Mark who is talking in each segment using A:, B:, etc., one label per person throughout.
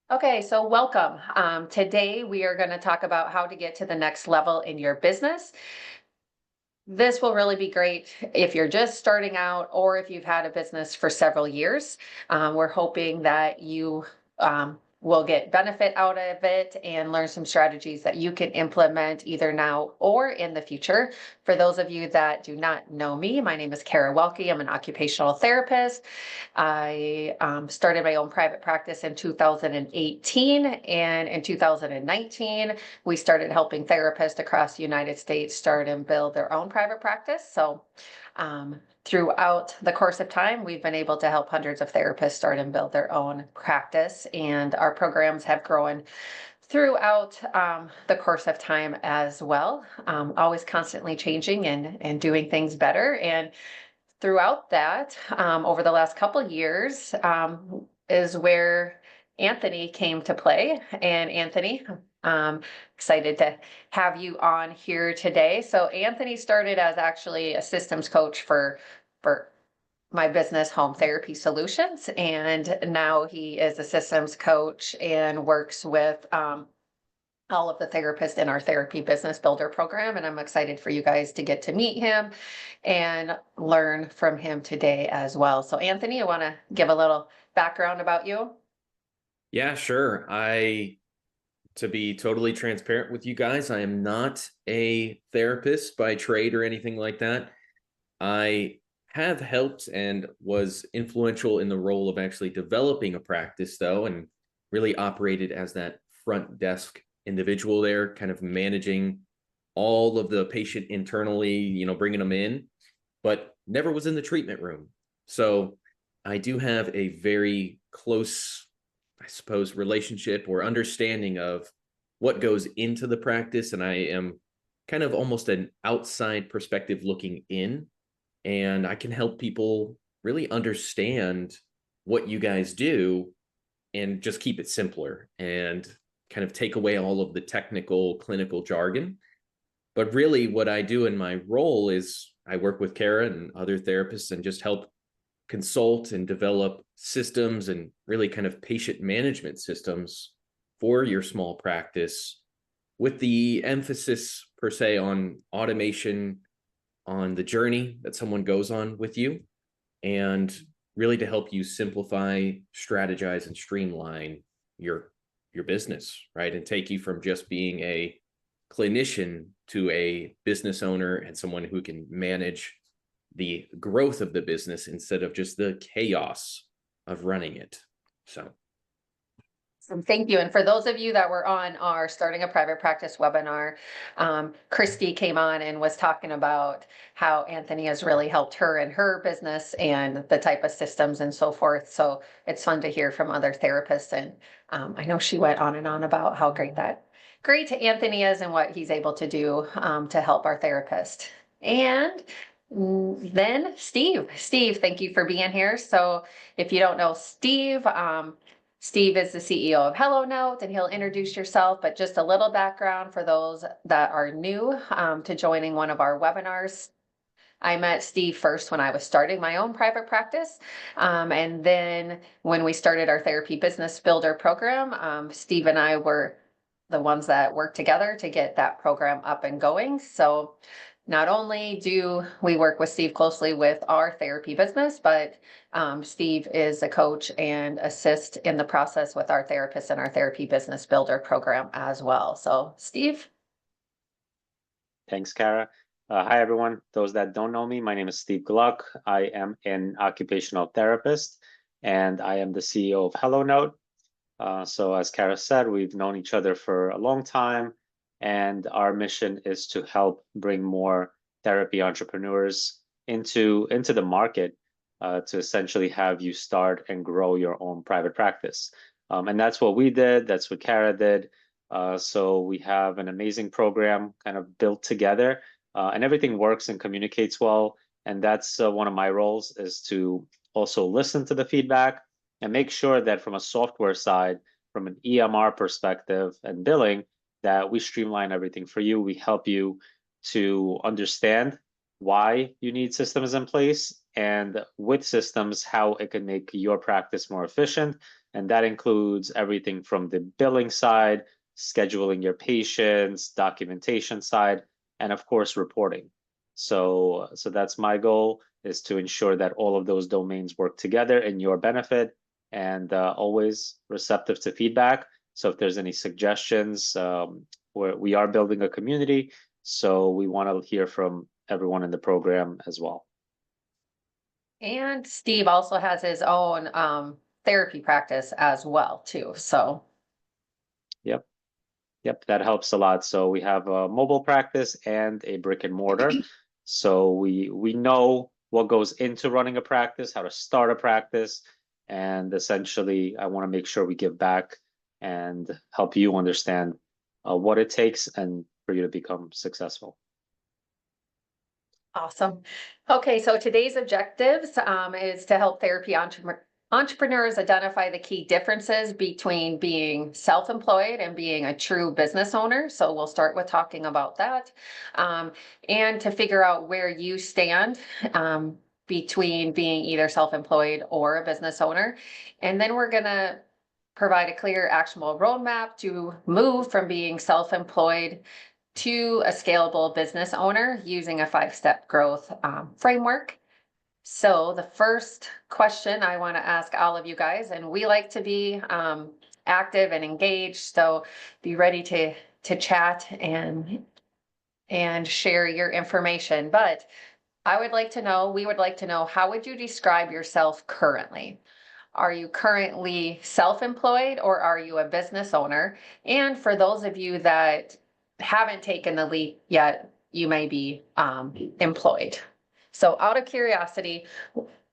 A: Okay, so welcome. Today we are going to talk about how to get to the next level in your business. This will really be great if you're just starting out or if you've had a business for several years. We're hoping that you will get benefit out of it and learn some strategies that you can implement either now or in the future. For those of you that do not know me, my name is Kara Welke. I'm an occupational therapist. I started my own private practice in 2018, and in 2019, we started helping therapists across the United States start and build their own private practice. So, throughout the course of time, we've been able to help hundreds of therapists start and build their own practice, and our programs have grown throughout the course of time as well, always constantly changing and doing things better. And throughout that, over the last couple of years, is where Anthony came to play. And Anthony, excited to have you on here today. So Anthony started as actually a systems coach for my business, Home Therapy Solutions, and now he is a systems coach and works with all of the therapists in our Therapy Business Builder program. And I'm excited for you guys to get to meet him and learn from him today as well. So, Anthony, you want to give a little background about you?
B: Yeah, sure. To be totally transparent with you guys, I am not a therapist by trade or anything like that. I have helped and was influential in the role of actually developing a practice, though, and really operated as that front desk individual there, kind of managing all of the patient internally, bringing them in, but never was in the treatment room. So I do have a very close, I suppose, relationship or understanding of what goes into the practice. And I am kind of almost an outside perspective looking in, and I can help people really understand what you guys do and just keep it simpler and kind of take away all of the technical clinical jargon. But really, what I do in my role is I work with Kara and other therapists and just help consult and develop systems and really kind of patient management systems for your small practice, with the emphasis per se on automation, on the journey that someone goes on with you, and really to help you simplify, strategize, and streamline your business, right? And take you from just being a clinician to a business owner and someone who can manage the growth of the business instead of just the chaos of running it. So,
A: Thank you. And for those of you that were on our Starting a Private Practice webinar, Christy came on and was talking about how Anthony has really helped her in her business and the type of systems and so forth. So it's fun to hear from other therapists. And I know she went on and on about how great Anthony is and what he's able to do to help our therapist. And then Steve, thank you for being here. So if you don't know Steve, Steve is the CEO of HelloNote, and he'll introduce yourself, but just a little background for those that are new to joining one of our webinars. I met Steve first when I was starting my own private practice. And then when we started our Therapy Business Builder program, Steve and I were the ones that worked together to get that program up and going. So not only do we work with Steve closely with our therapy business, but Steve is a coach and assist in the process with our therapists and our Therapy Business Builder program as well. So Steve.
C: Thanks, Kara. Hi, everyone. Those that don't know me, my name is Steve Gluck. I am an occupational therapist, and I am the CEO of HelloNote. So as Kara said, we've known each other for a long time, and our mission is to help bring more therapy entrepreneurs into the market to essentially have you start and grow your own private practice. And that's what we did. That's what Kara did. So we have an amazing program kind of built together, and everything works and communicates well. And that's one of my roles, is to also listen to the feedback and make sure that from a software side, from an EMR perspective and billing, that we streamline everything for you. We help you to understand why you need systems in place, and with systems, how it can make your practice more efficient And that includes everything from the billing side, scheduling your patients, documentation side, and of course, reporting. So that's my goal, is to ensure that all of those domains work together in your benefit, and always receptive to feedback. So if there's any suggestions, we are building a community, so we want to hear from everyone in the program as well.
A: And Steve also has his own therapy practice as well too, so.
C: Yep, that helps a lot. So we have a mobile practice and a brick and mortar. So we know what goes into running a practice, how to start a practice, and essentially I want to make sure we give back and help you understand what it takes and for you to become successful.
A: Awesome. Okay, so today's objectives is to help therapy entrepreneurs identify the key differences between being self-employed and being a true business owner. So we'll start with talking about that, and to figure out where you stand between being either self-employed or a business owner. And then we're gonna provide a clear, actionable roadmap to move from being self-employed to a scalable business owner using a 5-step growth framework. So the first question I want to ask all of you guys, and we like to be active and engaged, so be ready to chat and share your information. But we would like to know, how would you describe yourself currently? Are you currently self-employed or are you a business owner? And for those of you that haven't taken the leap yet, you may be employed. So out of curiosity,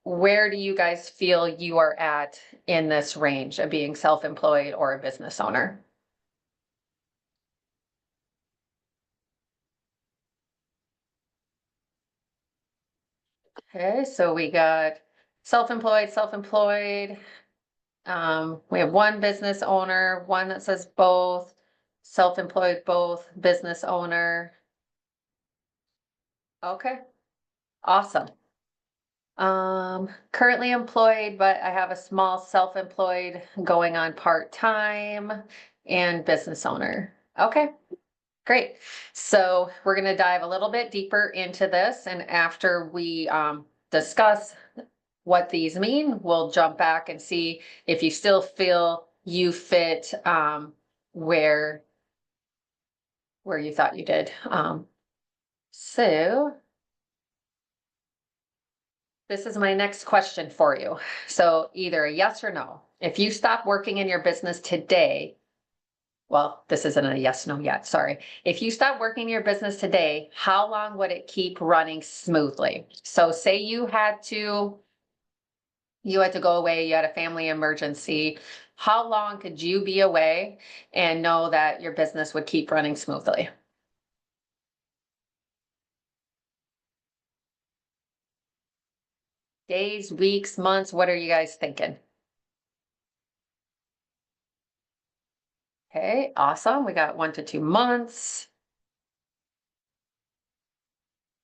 A: where do you guys feel you are at in this range of being self-employed or a business owner? Okay, so we got self-employed, we have one business owner, one that says both, self-employed, both, business owner. Okay, awesome. Currently employed, but I have a small self-employed going on part-time, and business owner. Okay, great. So we're gonna dive a little bit deeper into this, and after we discuss what these mean, we'll jump back and see if you still feel you fit where you thought you did. So this is my next question for you. So either a yes or no. If you stop working in your business today, well, this isn't a yes, no yet, sorry. If you stop working in your business today, how long would it keep running smoothly? So say you had to go away, you had a family emergency. How long could you be away and know that your business would keep running smoothly? Days, weeks, months, what are you guys thinking? Okay, awesome. We got 1 to 2 months.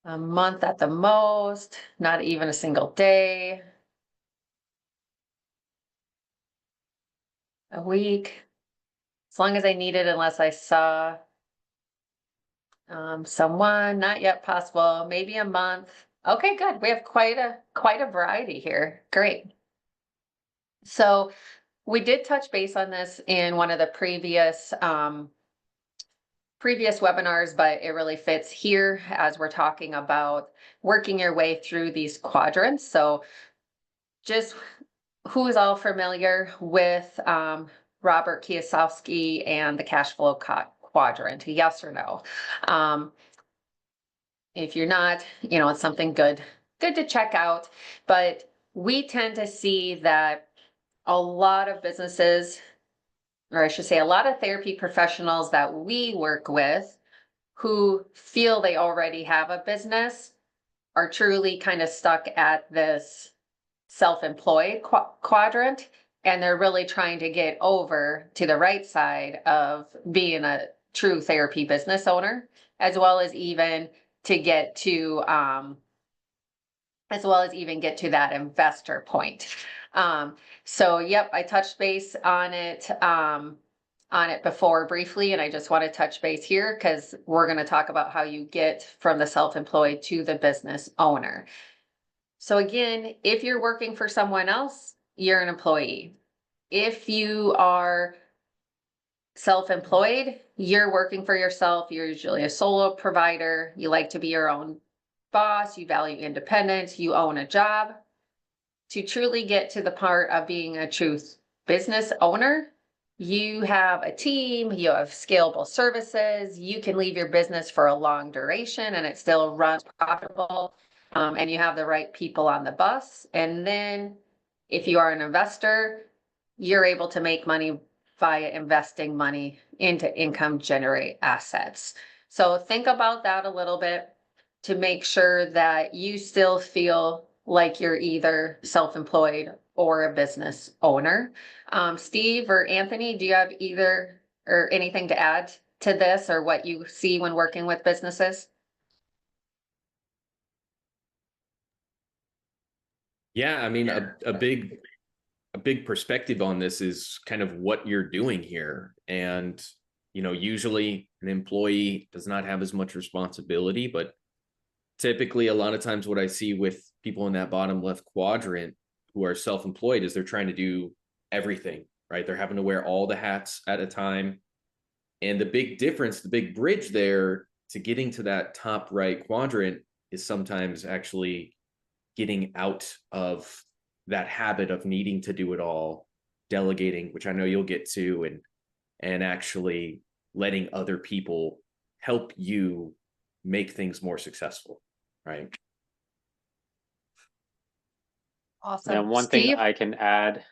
A: A month at the most, not even a single day. A week, as long as I need it, unless I saw someone, not yet possible, maybe a month. Okay, good. We have quite a variety here. Great. So we did touch base on this in one of the previous webinars, but it really fits here as we're talking about working your way through these quadrants. So just who is all familiar with Robert Kiyosaki and the cash flow quadrant? Yes or no? If you're not, it's something good to check out. But we tend to see that a lot of businesses, or I should say a lot of therapy professionals that we work with who feel they already have a business are truly kind of stuck at this self-employed quadrant, and they're really trying to get over to the right side of being a true therapy business owner, as well as even get to that investor point. So yep, I touched base on it before briefly, and I just want to touch base here because we're going to talk about how you get from the self-employed to the business owner. So again, if you're working for someone else, you're an employee. If you are self-employed, you're working for yourself. You're usually a solo provider. You like to be your own boss. You value independence. You own a job. To truly get to the part of being a true business owner, you have a team, you have scalable services, you can leave your business for a long duration and it still runs profitable, and you have the right people on the bus. And then if you are an investor, you're able to make money via investing money into income generate assets. So think about that a little bit to make sure that you still feel like you're either self-employed or a business owner. Steve or Anthony, do you have either or anything to add to this or what you see when working with businesses?
B: Yeah, I mean, a big perspective on this is kind of what you're doing here. And, usually an employee does not have as much responsibility, but typically a lot of times what I see with people in that bottom left quadrant who are self-employed is they're trying to do everything, right? They're having to wear all the hats at a time. And the big difference, the big bridge there to getting to that top right quadrant is sometimes actually getting out of that habit of needing to do it all, delegating, which I know you'll get to, and actually letting other people help you make things more successful, right?
A: Awesome.
C: And one thing
A: Steve?
C: I can add,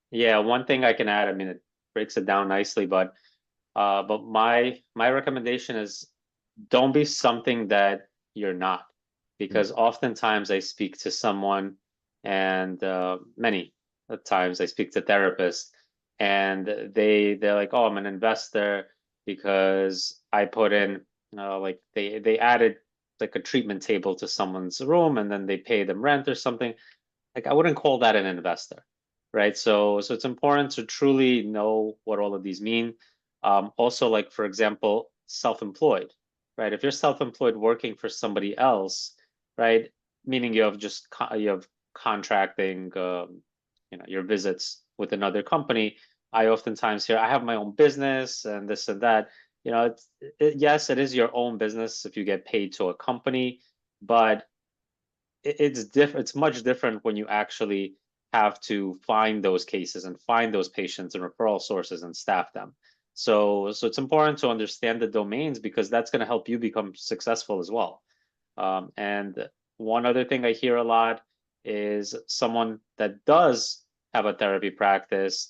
C: one thing I can add, I mean, it breaks it down nicely, but my recommendation is don't be something that you're not, because oftentimes I speak to someone, and many times I speak to therapists, and they're like, oh, I'm an investor because I put in like they added like a treatment table to someone's room and then they pay them rent or something. Like, I wouldn't call that an investor, right? So it's important to truly know what all of these mean. Also, like, for example, self-employed, right? If you're self-employed working for somebody else, right, meaning you have you have contracting, your visits with another company. I oftentimes hear, I have my own business and this and that. Yes, it is your own business if you get paid to a company, but it's different. It's much different when you actually have to find those cases and find those patients and referral sources and staff them. So it's important to understand the domains, because that's going to help you become successful as well. And one other thing I hear a lot is someone that does have a therapy practice,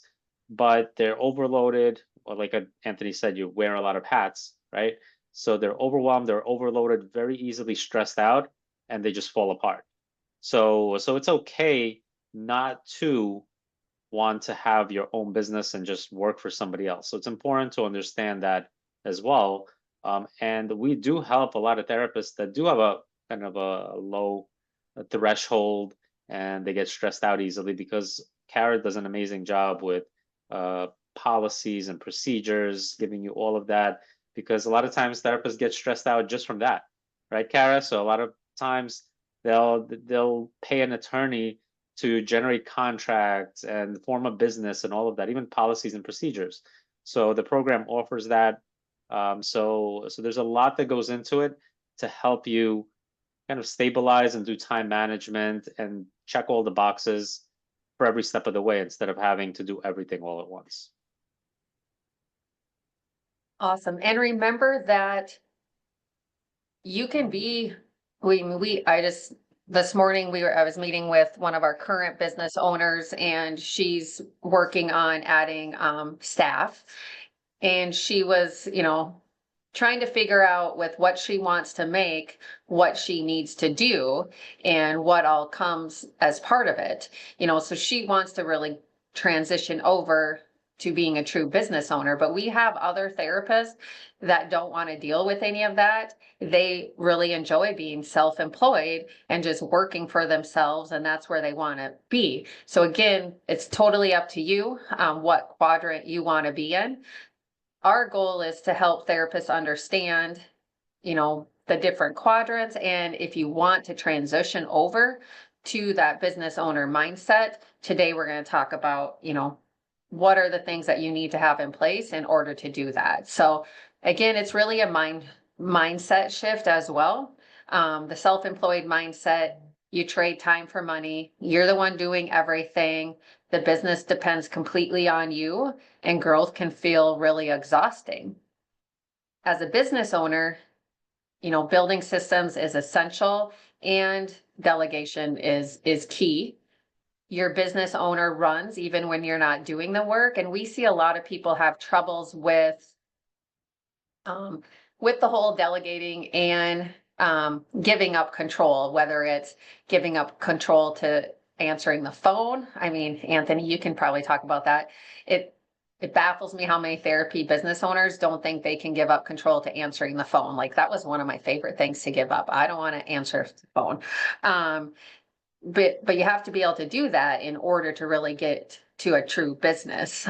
C: but they're overloaded, or like Anthony said, you wear a lot of hats, right? So they're overwhelmed, they're overloaded, very easily stressed out, and they just fall apart. So it's okay not to want to have your own business and just work for somebody else. So it's important to understand that as well. And we do help a lot of therapists that do have a kind of a low threshold, and they get stressed out easily, because Kara does an amazing job with policies and procedures, giving you all of that, because a lot of times therapists get stressed out just from that, right, Kara? So a lot of times they'll pay an attorney to generate contracts and form a business and all of that, even policies and procedures. So the program offers that. So there's a lot that goes into it to help you kind of stabilize and do time management and check all the boxes for every step of the way, instead of having to do everything all at once.
A: Awesome. And remember that you can be, this morning I was meeting with one of our current business owners, and she's working on adding staff. And she was, trying to figure out with what she wants to make, what she needs to do, and what all comes as part of it. So she wants to really transition over to being a true business owner. But we have other therapists that don't want to deal with any of that. They really enjoy being self-employed and just working for themselves, and that's where they want to be. So again, it's totally up to you what quadrant you want to be in. Our goal is to help therapists understand, the different quadrants, and if you want to transition over to that business owner mindset, today we're going to talk about, what are the things that you need to have in place in order to do that. So again, it's really a mindset shift as well. The self-employed mindset, you trade time for money. You're the one doing everything. The business depends completely on you, and growth can feel really exhausting. As a business owner, building systems is essential, and delegation is key. Your business owner runs even when you're not doing the work. And we see a lot of people have troubles with the whole delegating and giving up control, whether it's giving up control to answering the phone. I mean, Anthony, you can probably talk about that. It baffles me how many therapy business owners don't think they can give up control to answering the phone. Like, that was one of my favorite things to give up. I don't want to answer the phone. But you have to be able to do that in order to really get to a true business.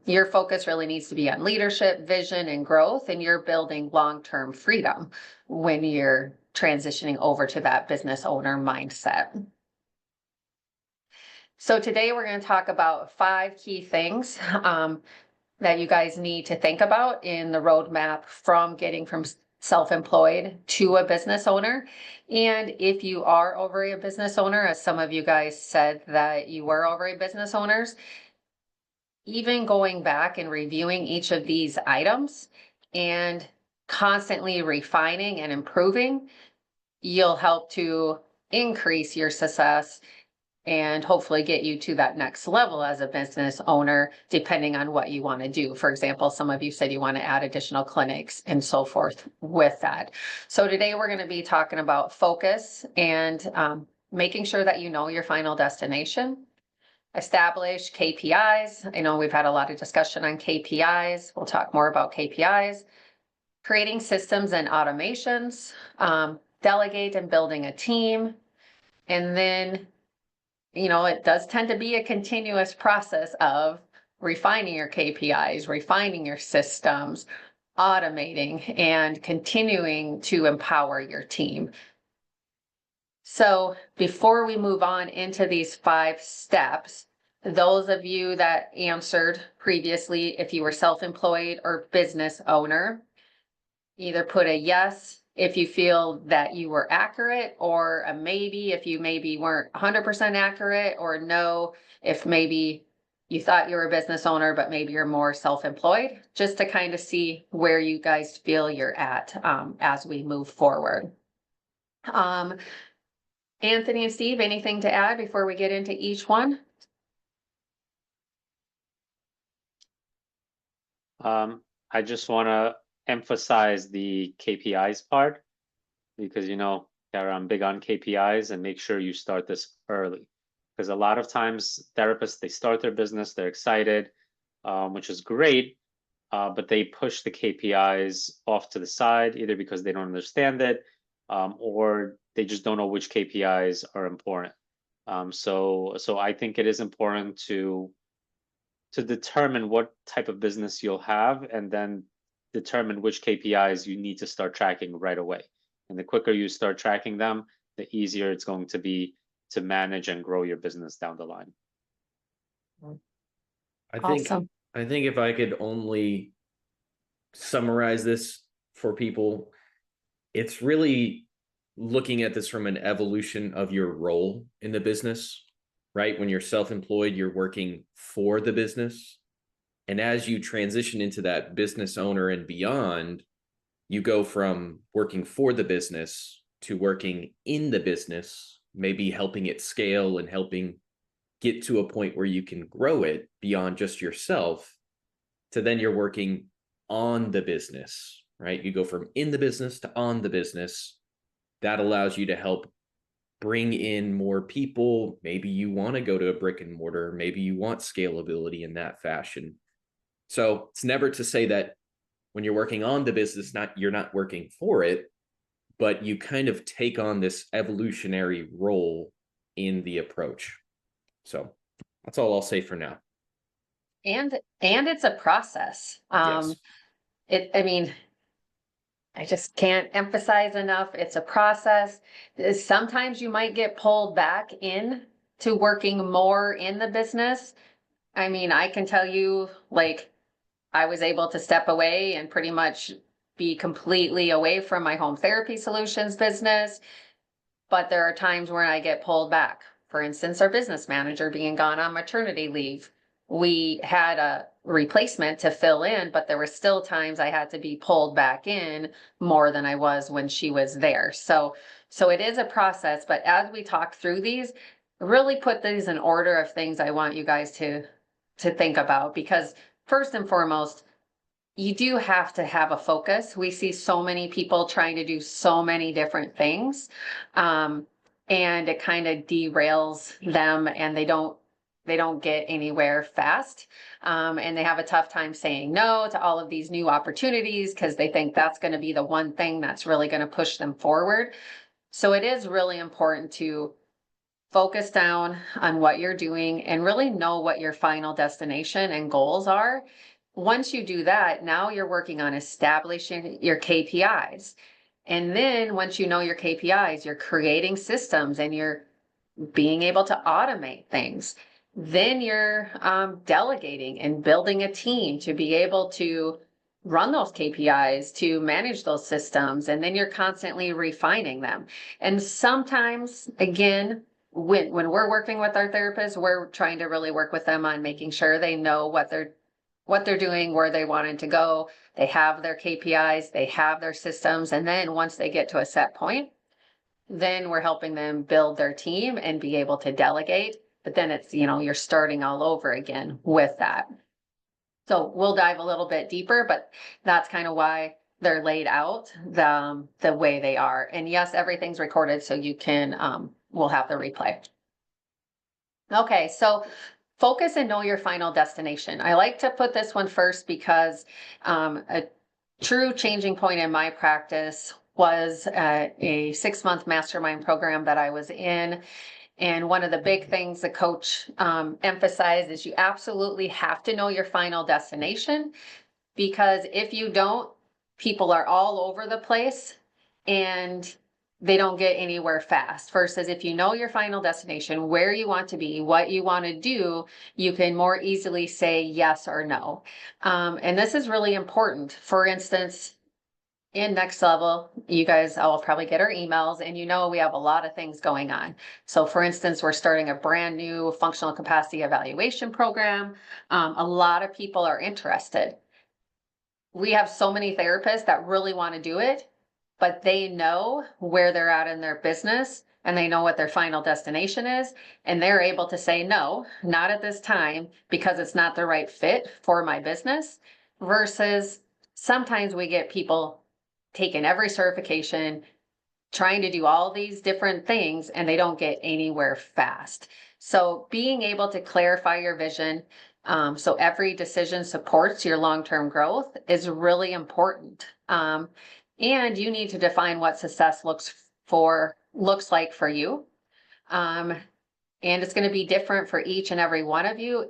A: Your focus really needs to be on leadership, vision, and growth, and you're building long-term freedom when you're transitioning over to that business owner mindset. So today we're going to talk about 5 key things that you guys need to think about in the roadmap from getting from self-employed to a business owner. And if you are already a business owner, as some of you guys said that you were already business owners, even going back and reviewing each of these items and constantly refining and improving, you'll help to increase your success and hopefully get you to that next level as a business owner, depending on what you want to do. For example, some of you said you want to add additional clinics and so forth with that. So today we're going to be talking about focus and making sure that you know your final destination. Establish KPIs. I know we've had a lot of discussion on KPIs. We'll talk more about KPIs. Creating systems and automations. Delegate and building a team. And then it does tend to be a continuous process of refining your KPIs, refining your systems, automating, and continuing to empower your team. So before we move on into these 5 steps, those of you that answered previously, if you were self-employed or business owner, either put a yes if you feel that you were accurate, or a maybe if you maybe weren't 100% accurate, or no if maybe you thought you were a business owner but maybe you're more self-employed, just to kind of see where you guys feel you're at as we move forward. Anthony and Steve, anything to add before we get into each one?
C: I just want to emphasize the KPIs part, because Kara, I'm big on KPIs, and make sure you start this early, because a lot of times therapists, they start their business, they're excited, which is great, but they push the KPIs off to the side, either because they don't understand it, or they just don't know which KPIs are important. So I think it is important to determine what type of business you'll have, and then determine which KPIs you need to start tracking right away. And the quicker you start tracking them, the easier it's going to be to manage and grow your business down the line.
A: Awesome.
B: I think if I could only summarize this for people, it's really looking at this from an evolution of your role in the business, right? When you're self-employed, you're working for the business. And as you transition into that business owner and beyond, you go from working for the business to working in the business, maybe helping it scale and helping get to a point where you can grow it beyond just yourself, to then you're working on the business, right? You go from in the business to on the business. That allows you to help bring in more people. Maybe you want to go to a brick and mortar. Maybe you want scalability in that fashion. So it's never to say that when you're working on the business, you're not working for it, but you kind of take on this evolutionary role in the approach. So that's all I'll say for now.
A: And it's a process.
B: Yes.
A: I mean, I just can't emphasize enough. It's a process. Sometimes you might get pulled back in to working more in the business. I mean, I can tell you, like, I was able to step away and pretty much be completely away from my home therapy solutions business. But there are times where I get pulled back. For instance, our business manager being gone on maternity leave. We had a replacement to fill in, but there were still times I had to be pulled back in more than I was when she was there. So it is a process, but as we talk through these, really put these in order of things I want you guys to think about, because first and foremost, you do have to have a focus. We see so many people trying to do so many different things. And it kind of derails them, and they don't get anywhere fast. And they have a tough time saying no to all of these new opportunities because they think that's going to be the one thing that's really going to push them forward. So it is really important to focus down on what you're doing and really know what your final destination and goals are. Once you do that, now you're working on establishing your KPIs. And then once you know your KPIs, you're creating systems and you're being able to automate things. Then you're delegating and building a team to be able to run those KPIs, to manage those systems, and then you're constantly refining them. And sometimes, again, when we're working with our therapists, we're trying to really work with them on making sure they know what they're doing, where they wanted to go. They have their KPIs, they have their systems. And then once they get to a set point, then we're helping them build their team and be able to delegate. But then it's, you're starting all over again with that. So we'll dive a little bit deeper, but that's kind of why they're laid out the way they are. And yes, everything's recorded, so you can, we'll have the replay. Okay, so focus and know your final destination. I like to put this one first because a true changing point in my practice was a 6-month mastermind program that I was in. And one of the big things the coach emphasized is you absolutely have to know your final destination, because if you don't, people are all over the place and they don't get anywhere fast. Versus if you know your final destination, where you want to be, what you want to do, you can more easily say yes or no. And this is really important. For instance, in Next Level, you guys all probably get our emails, and we have a lot of things going on. So for instance, we're starting a brand new functional capacity evaluation program. A lot of people are interested. We have so many therapists that really want to do it, but they know where they're at in their business and they know what their final destination is. And they're able to say, no, not at this time, because it's not the right fit for my business. Versus sometimes we get people taking every certification, trying to do all these different things, and they don't get anywhere fast. So being able to clarify your vision, so every decision supports your long-term growth, is really important. And you need to define what success looks like for you. And it's going to be different for each and every one of you,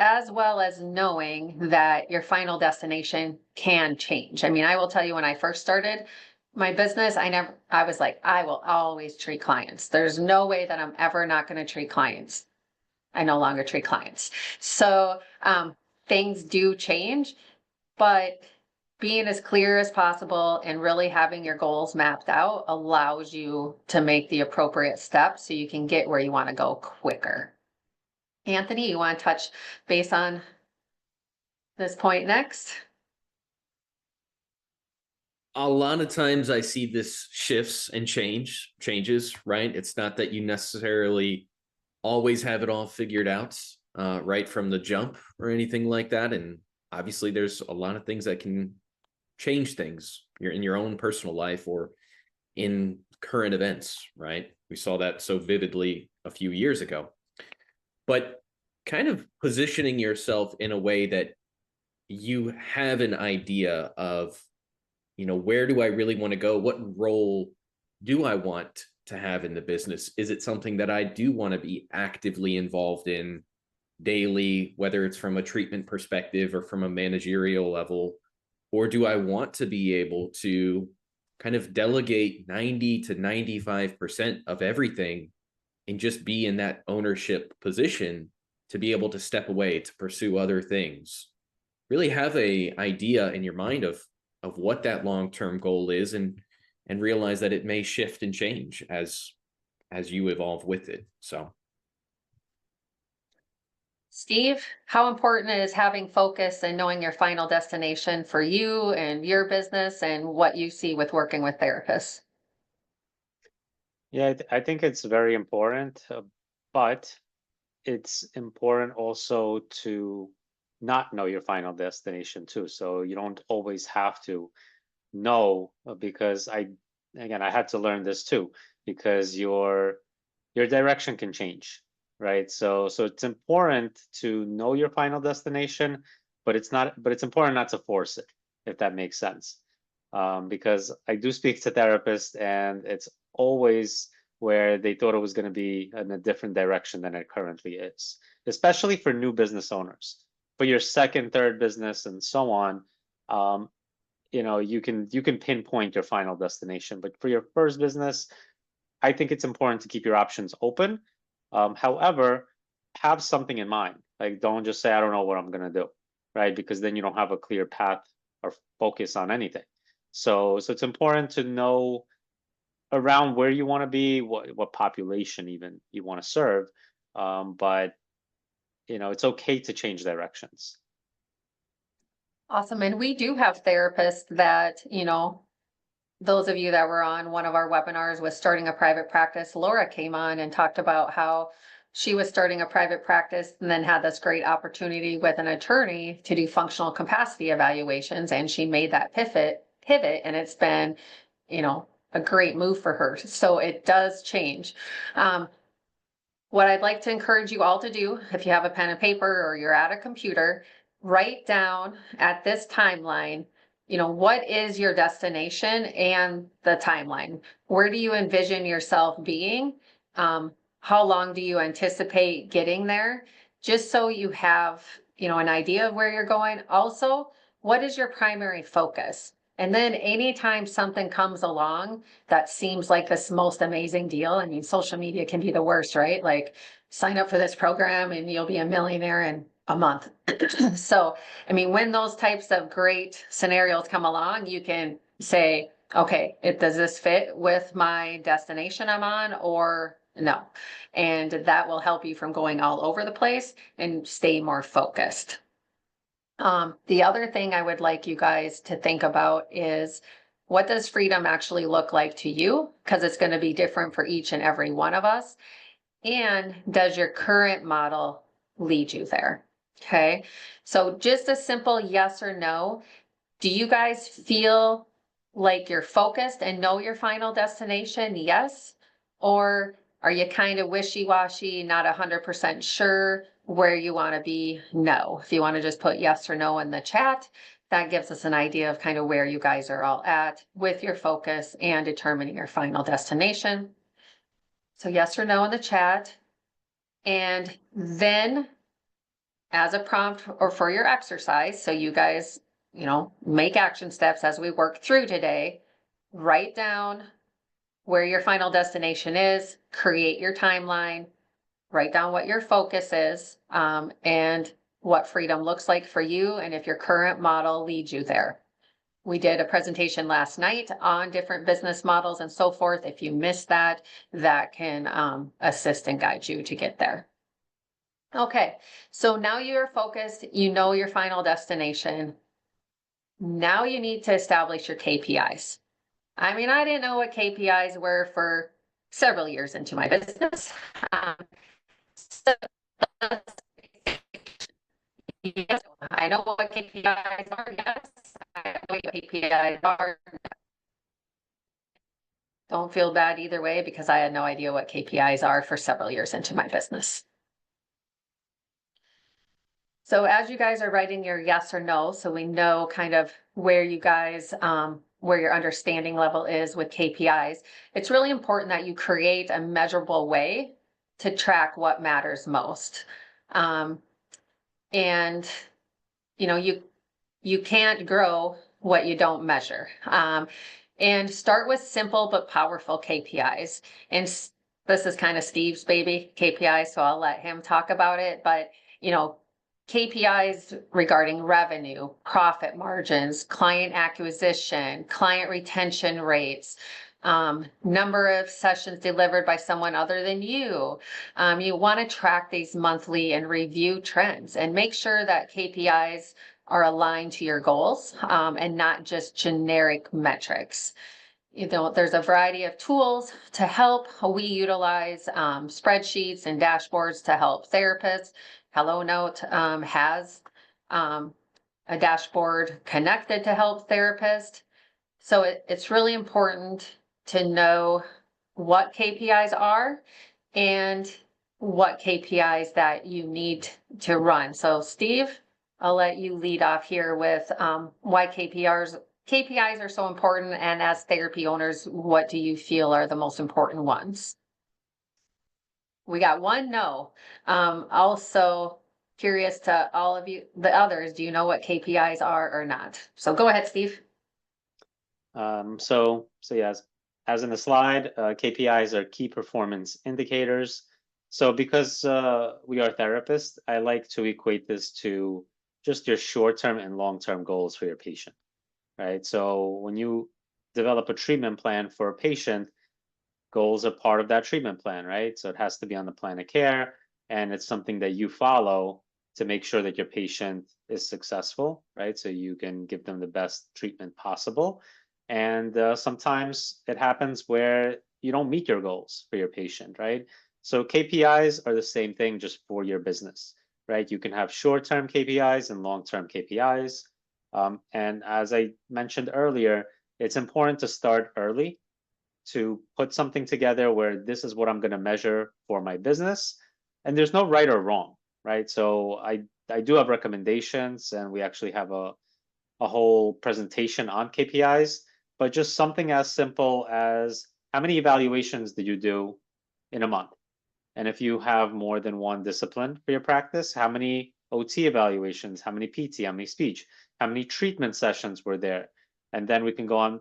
A: as well as knowing that your final destination can change. I mean, I will tell you, when I first started my business, I was like, I will always treat clients. There's no way that I'm ever not going to treat clients. I no longer treat clients. So things do change, but being as clear as possible and really having your goals mapped out allows you to make the appropriate steps so you can get where you want to go quicker. Anthony, you want to touch base on this point next?
B: A lot of times I see this shifts and changes, right? It's not that you necessarily always have it all figured out right from the jump or anything like that. And obviously there's a lot of things that can change things in your own personal life or in current events, right? We saw that so vividly a few years ago. But kind of positioning yourself in a way that you have an idea of, where do I really want to go? What role do I want to have in the business? Is it something that I do want to be actively involved in daily, whether it's from a treatment perspective or from a managerial level? Or do I want to be able to kind of delegate 90 to 95% of everything and just be in that ownership position to be able to step away to pursue other things? Really have a idea in your mind of what that long-term goal is, and realize that it may shift and change as you evolve with it. So
A: Steve, how important is having focus and knowing your final destination for you and your business and what you see with working with therapists?
C: Yeah, I think it's very important, but it's important also to not know your final destination too. So you don't always have to know, because I had to learn this too, because your direction can change, right? So it's important to know your final destination, but it's important not to force it, if that makes sense. Because I do speak to therapists, and it's always where they thought it was going to be in a different direction than it currently is, especially for new business owners. For your second, third business, and so on, you can pinpoint your final destination. But for your first business, I think it's important to keep your options open. However, have something in mind. Like, don't just say, I don't know what I'm gonna do, right? Because then you don't have a clear path or focus on anything. So it's important to know around where you want to be, what population even you want to serve. But it's okay to change directions.
A: Awesome. And we do have therapists that, those of you that were on one of our webinars with starting a private practice, Laura came on and talked about how she was starting a private practice and then had this great opportunity with an attorney to do functional capacity evaluations. And she made that pivot, and it's been, a great move for her. So it does change. What I'd like to encourage you all to do, if you have a pen and paper or you're at a computer, write down at this timeline, what is your destination and the timeline? Where do you envision yourself being? How long do you anticipate getting there? Just so you have, an idea of where you're going. Also, what is your primary focus? And then anytime something comes along that seems like this most amazing deal, I mean, social media can be the worst, right? Like, sign up for this program and you'll be a millionaire in a month. So, I mean, when those types of great scenarios come along, you can say, okay, does this fit with my destination I'm on, or no? And that will help you from going all over the place and stay more focused. The other thing I would like you guys to think about is, what does freedom actually look like to you? Because it's going to be different for each and every one of us. And does your current model lead you there? Okay, so just a simple yes or no. Do you guys feel like you're focused and know your final destination? Yes. Or are you kind of wishy-washy, not 100% sure where you want to be? No. If you want to just put yes or no in the chat, that gives us an idea of kind of where you guys are all at with your focus and determining your final destination. So yes or no in the chat. And then, as a prompt or for your exercise, so you guys, make action steps as we work through today, write down where your final destination is, create your timeline, write down what your focus is, and what freedom looks like for you, and if your current model leads you there. We did a presentation last night on different business models and so forth. If you missed that, that can assist and guide you to get there. Okay, so now you're focused, you know your final destination. Now you need to establish your KPIs. I mean, I didn't know what KPIs were for several years into my business. So, yes, I know what KPIs are. Yes, I know what KPIs are. Don't feel bad either way, because I had no idea what KPIs are for several years into my business. So as you guys are writing your yes or no, so we know kind of where you guys, where your understanding level is with KPIs, it's really important that you create a measurable way to track what matters most. And you can't grow what you don't measure. And start with simple but powerful KPIs. And this is kind of Steve's baby, KPIs, so I'll let him talk about it. But you know, KPIs regarding revenue, profit margins, client acquisition, client retention rates, number of sessions delivered by someone other than you. You want to track these monthly and review trends and make sure that KPIs are aligned to your goals, and not just generic metrics. There's a variety of tools to help. We utilize spreadsheets and dashboards to help therapists. HelloNote has a dashboard connected to help therapists. So it's really important to know what KPIs are and what KPIs that you need to run. So Steve, I'll let you lead off here with why KPIs are so important, and as therapy owners, what do you feel are the most important ones? We got one no. Also curious to all of you, the others, do you know what KPIs are or not? So go ahead, Steve.
C: So yes, as in the slide, KPIs are key performance indicators. So because we are therapists, I like to equate this to just your short-term and long-term goals for your patient, right? So when you develop a treatment plan for a patient, goals are part of that treatment plan, right? So it has to be on the plan of care, and it's something that you follow to make sure that your patient is successful, right? So you can give them the best treatment possible. And sometimes it happens where you don't meet your goals for your patient, right? So KPIs are the same thing just for your business, right? You can have short-term KPIs and long-term KPIs. And as I mentioned earlier, it's important to start early, to put something together where this is what I'm going to measure for my business. And there's no right or wrong, right? So I do have recommendations, and we actually have a whole presentation on KPIs, but just something as simple as how many evaluations did you do in a month? And if you have more than one discipline for your practice, how many OT evaluations, how many PT, how many speech, how many treatment sessions were there? And then we can go on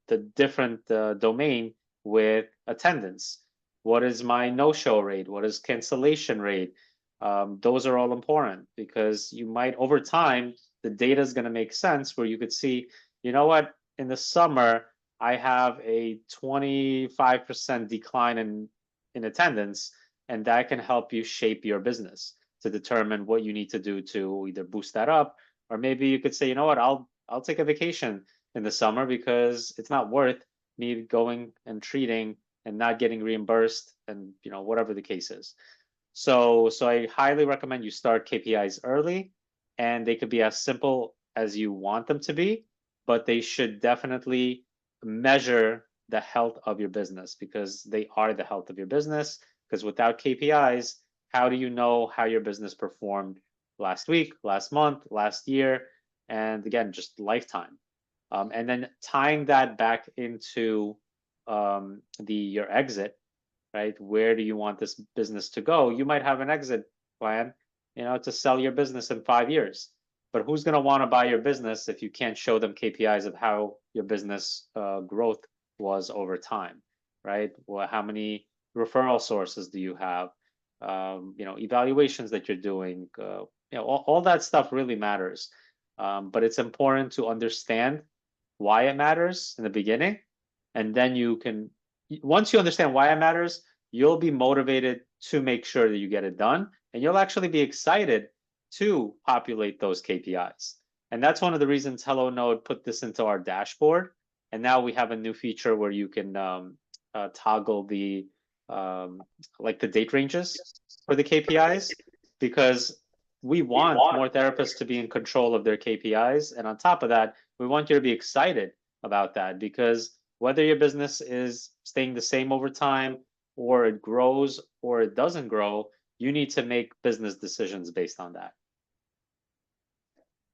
C: the different domain with attendance. What is my no-show rate? What is cancellation rate? Those are all important because you might, over time, the data is going to make sense where you could see, you know what, in the summer, I have a 25% decline in attendance, and that can help you shape your business to determine what you need to do to either boost that up, or maybe you could say, you know what, I'll take a vacation in the summer because it's not worth me going and treating and not getting reimbursed, and whatever the case is. So I highly recommend you start KPIs early, and they could be as simple as you want them to be, but they should definitely measure the health of your business because they are the health of your business. Because without KPIs, how do you know how your business performed last week, last month, last year, and again, just lifetime? And then tying that back into your exit, right? Where do you want this business to go? You might have an exit plan, to sell your business in 5 years. But who's going to want to buy your business if you can't show them KPIs of how your business growth was over time, right? Well, how many referral sources do you have? Evaluations that you're doing, all that stuff really matters. But it's important to understand why it matters in the beginning, and then once you understand why it matters, you'll be motivated to make sure that you get it done, and you'll actually be excited to populate those KPIs. And that's one of the reasons HelloNode put this into our dashboard. And now we have a new feature where you can toggle the date ranges for the KPIs, because we want more therapists to be in control of their KPIs. And on top of that, we want you to be excited about that, because whether your business is staying the same over time, or it grows or it doesn't grow, you need to make business decisions based on that.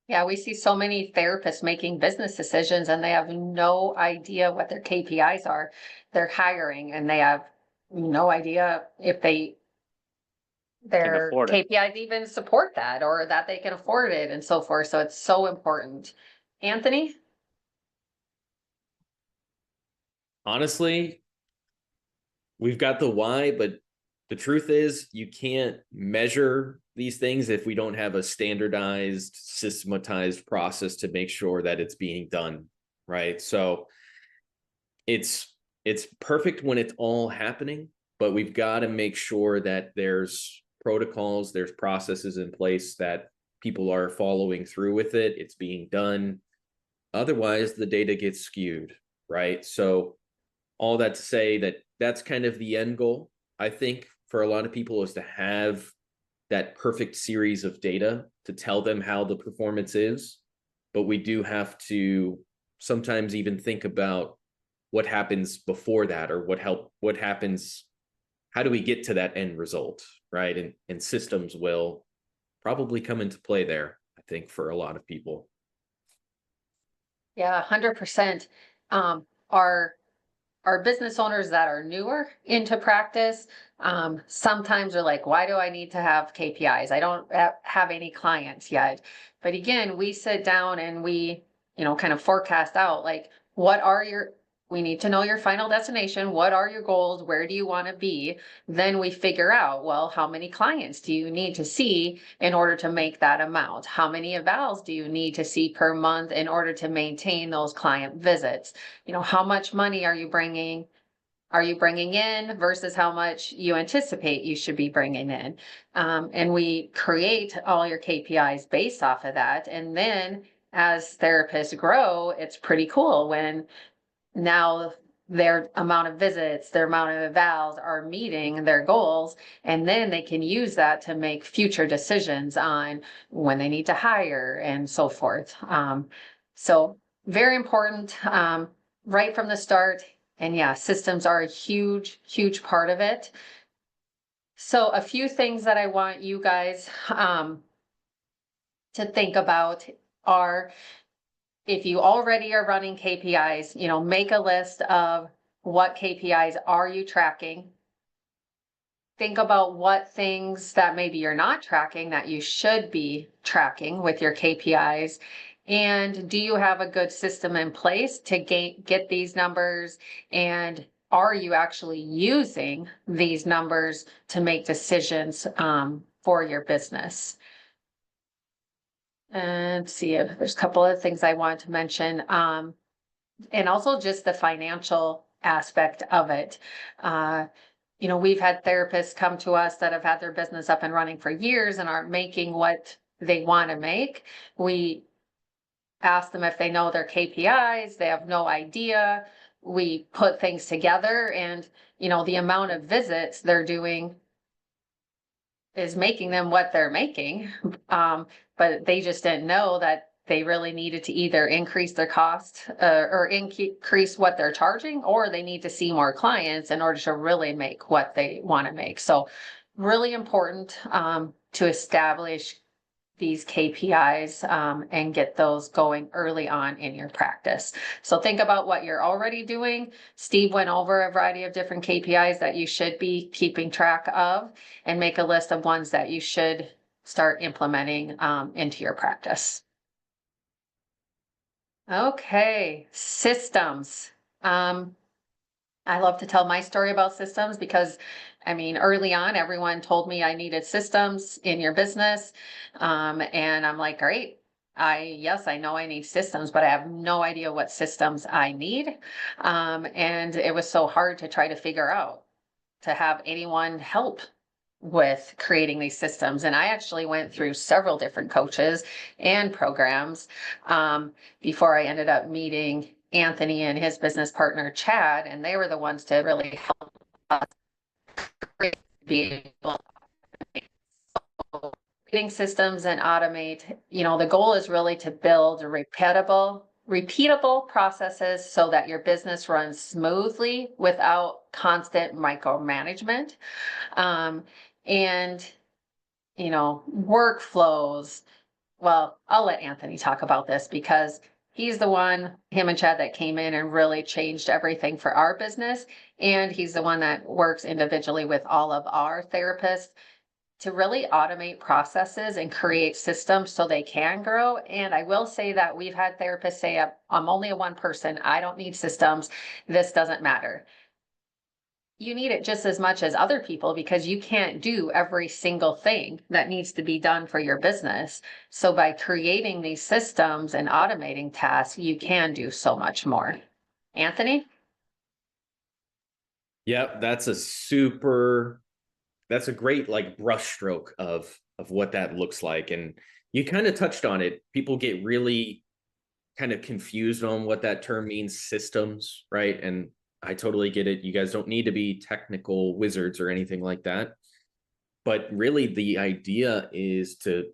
A: Yeah, we see so many therapists making business decisions and they have no idea what their KPIs are. They're hiring and they have no idea if
C: Can
A: their
C: afford it.
A: KPIs even support that or that they can afford it and so forth. So it's so important. Anthony?
B: Honestly, we've got the why, but the truth is you can't measure these things if we don't have a standardized, systematized process to make sure that it's being done, right? So it's perfect when it's all happening, but we've got to make sure that there's protocols, there's processes in place that people are following through with it, it's being done. Otherwise, the data gets skewed, right? So all that to say that that's kind of the end goal, I think, for a lot of people, is to have that perfect series of data to tell them how the performance is. But we do have to sometimes even think about what happens before that, or what happens, how do we get to that end result, right? And systems will probably come into play there, I think, for a lot of people.
A: Yeah, 100%. Our business owners that are newer into practice, sometimes are like, why do I need to have KPIs? I don't have any clients yet. But again, we sit down and we, kind of forecast out like, we need to know your final destination. What are your goals? Where do you want to be? Then we figure out, well, how many clients do you need to see in order to make that amount? How many evals do you need to see per month in order to maintain those client visits? How much money are you bringing in versus how much you anticipate you should be bringing in? And we create all your KPIs based off of that. And then as therapists grow, it's pretty cool when now their amount of visits, their amount of evals are meeting their goals, and then they can use that to make future decisions on when they need to hire and so forth. So very important, right from the start. And yeah, systems are a huge, huge part of it. So a few things that I want you guys to think about are, if you already are running KPIs, make a list of what KPIs are you tracking. Think about what things that maybe you're not tracking that you should be tracking with your KPIs. And do you have a good system in place to get these numbers? And are you actually using these numbers to make decisions for your business? And see if there's a couple of things I want to mention. And also just the financial aspect of it. We've had therapists come to us that have had their business up and running for years and aren't making what they want to make. We ask them if they know their KPIs. They have no idea. We put things together and, the amount of visits they're doing is making them what they're making. But they just didn't know that they really needed to either increase their cost or increase what they're charging, or they need to see more clients in order to really make what they want to make. So really important to establish these KPIs and get those going early on in your practice. So think about what you're already doing. Steve went over a variety of different KPIs that you should be keeping track of, and make a list of ones that you should start implementing into your practice. Okay, systems. I love to tell my story about systems because, early on, everyone told me I needed systems in your business. And I'm like, great. Yes, I know I need systems, but I have no idea what systems I need. And it was so hard to try to figure out, to have anyone help with creating these systems. And I actually went through several different coaches and programs before I ended up meeting Anthony and his business partner, Chad, and they were the ones to really help us be able to creating systems and automate. The goal is really to build repeatable processes so that your business runs smoothly without constant micromanagement. And workflows, well, I'll let Anthony talk about this because he's the one, him and Chad, that came in and really changed everything for our business. And he's the one that works individually with all of our therapists to really automate processes and create systems so they can grow. And I will say that we've had therapists say, I'm only a one person, I don't need systems, this doesn't matter. You need it just as much as other people because you can't do every single thing that needs to be done for your business. So by creating these systems and automating tasks, you can do so much more. Anthony?
B: Yep, that's a great like brushstroke of what that looks like. And you kind of touched on it. People get really kind of confused on what that term means, systems, right? And I totally get it. You guys don't need to be technical wizards or anything like that. But really the idea is to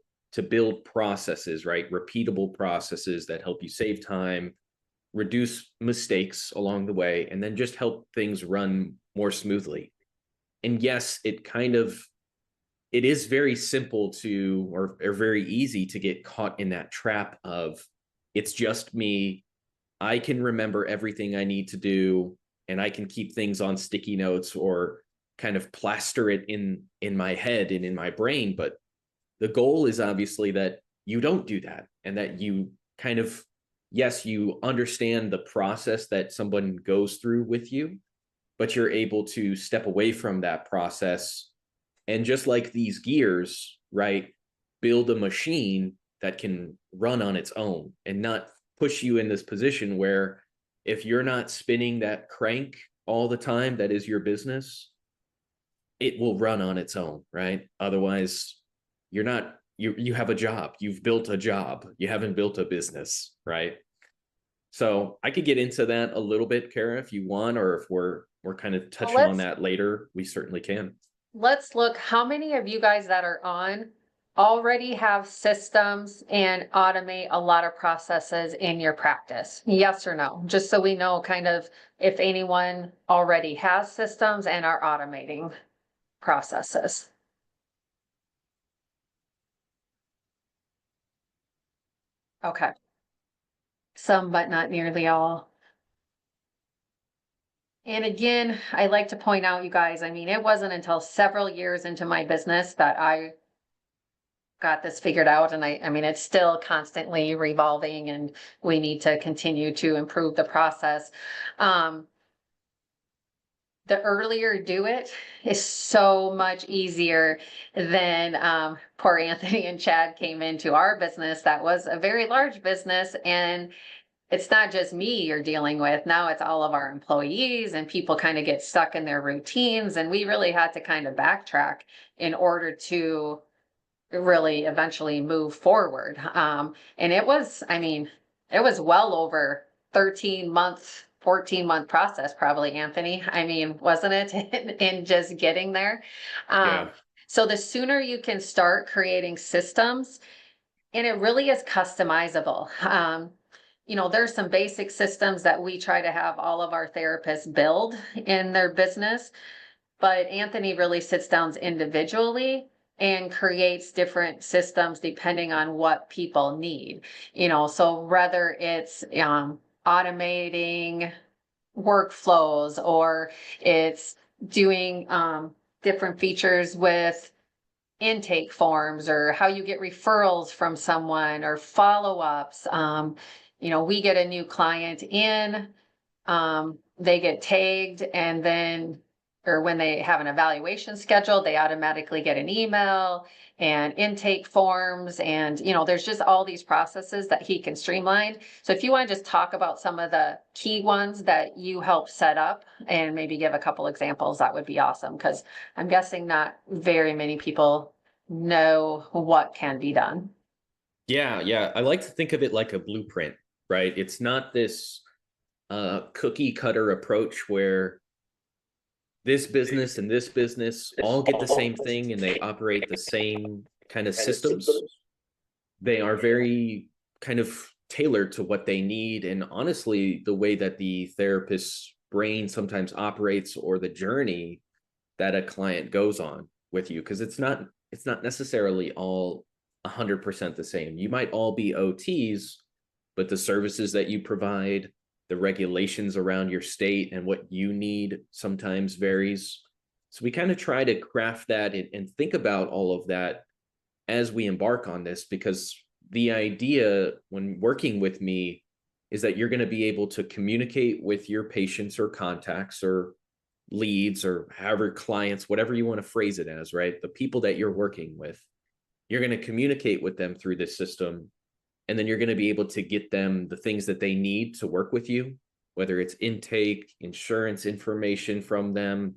B: build processes, right? Repeatable processes that help you save time, reduce mistakes along the way, and then just help things run more smoothly. And yes, it is very simple to, or very easy to get caught in that trap of, it's just me. I can remember everything I need to do, and I can keep things on sticky notes or kind of plaster it in my head and in my brain. But the goal is obviously that you don't do that, and that you kind of, yes, you understand the process that someone goes through with you, but you're able to step away from that process. And just like these gears, right, build a machine that can run on its own and not push you in this position where if you're not spinning that crank all the time, that is your business, it will run on its own, right? Otherwise, you have a job. You've built a job. You haven't built a business, right? So I could get into that a little bit, Kara, if you want, or if we're kind of touching on that later, we certainly can.
A: Let's look, how many of you guys that are on already have systems and automate a lot of processes in your practice? Yes or no? Just so we know kind of if anyone already has systems and are automating processes. Okay. Some, but not nearly all. And again, I like to point out, you guys, I mean, it wasn't until several years into my business that I got this figured out. And I mean, it's still constantly revolving and we need to continue to improve the process. The earlier you do it is so much easier than poor Anthony and Chad came into our business. That was a very large business, and it's not just me you're dealing with. Now it's all of our employees, and people kind of get stuck in their routines. And we really had to kind of backtrack in order to really eventually move forward. And it was, I mean, it was well over 13-month, 14-month process, probably, Anthony. I mean, wasn't it, in just getting there?
B: Yeah.
A: So the sooner you can start creating systems, and it really is customizable. You know, there's some basic systems that we try to have all of our therapists build in their business, but Anthony really sits down individually and creates different systems depending on what people need. You know, so whether it's automating workflows, or it's doing different features with intake forms, or how you get referrals from someone, or follow-ups. You know, we get a new client in, they get tagged, and then, or when they have an evaluation scheduled, they automatically get an email and intake forms. And, you know, there's just all these processes that he can streamline. So if you want to just talk about some of the key ones that you help set up and maybe give a couple examples, that would be awesome. Because I'm guessing not very many people know what can be done.
B: Yeah. I like to think of it like a blueprint, right? It's not this cookie cutter approach where this business and this business all get the same thing and they operate the same kind of systems. They are very kind of tailored to what they need. And honestly, the way that the therapist's brain sometimes operates, or the journey that a client goes on with you, because it's not necessarily all 100% the same. You might all be OTs, but the services that you provide, the regulations around your state and what you need sometimes varies. So we kind of try to craft that and think about all of that as we embark on this, because the idea when working with me is that you're going to be able to communicate with your patients or contacts or leads or however clients, whatever you want to phrase it as, right? The people that you're working with, you're going to communicate with them through this system. And then you're going to be able to get them the things that they need to work with you, whether it's intake, insurance information from them,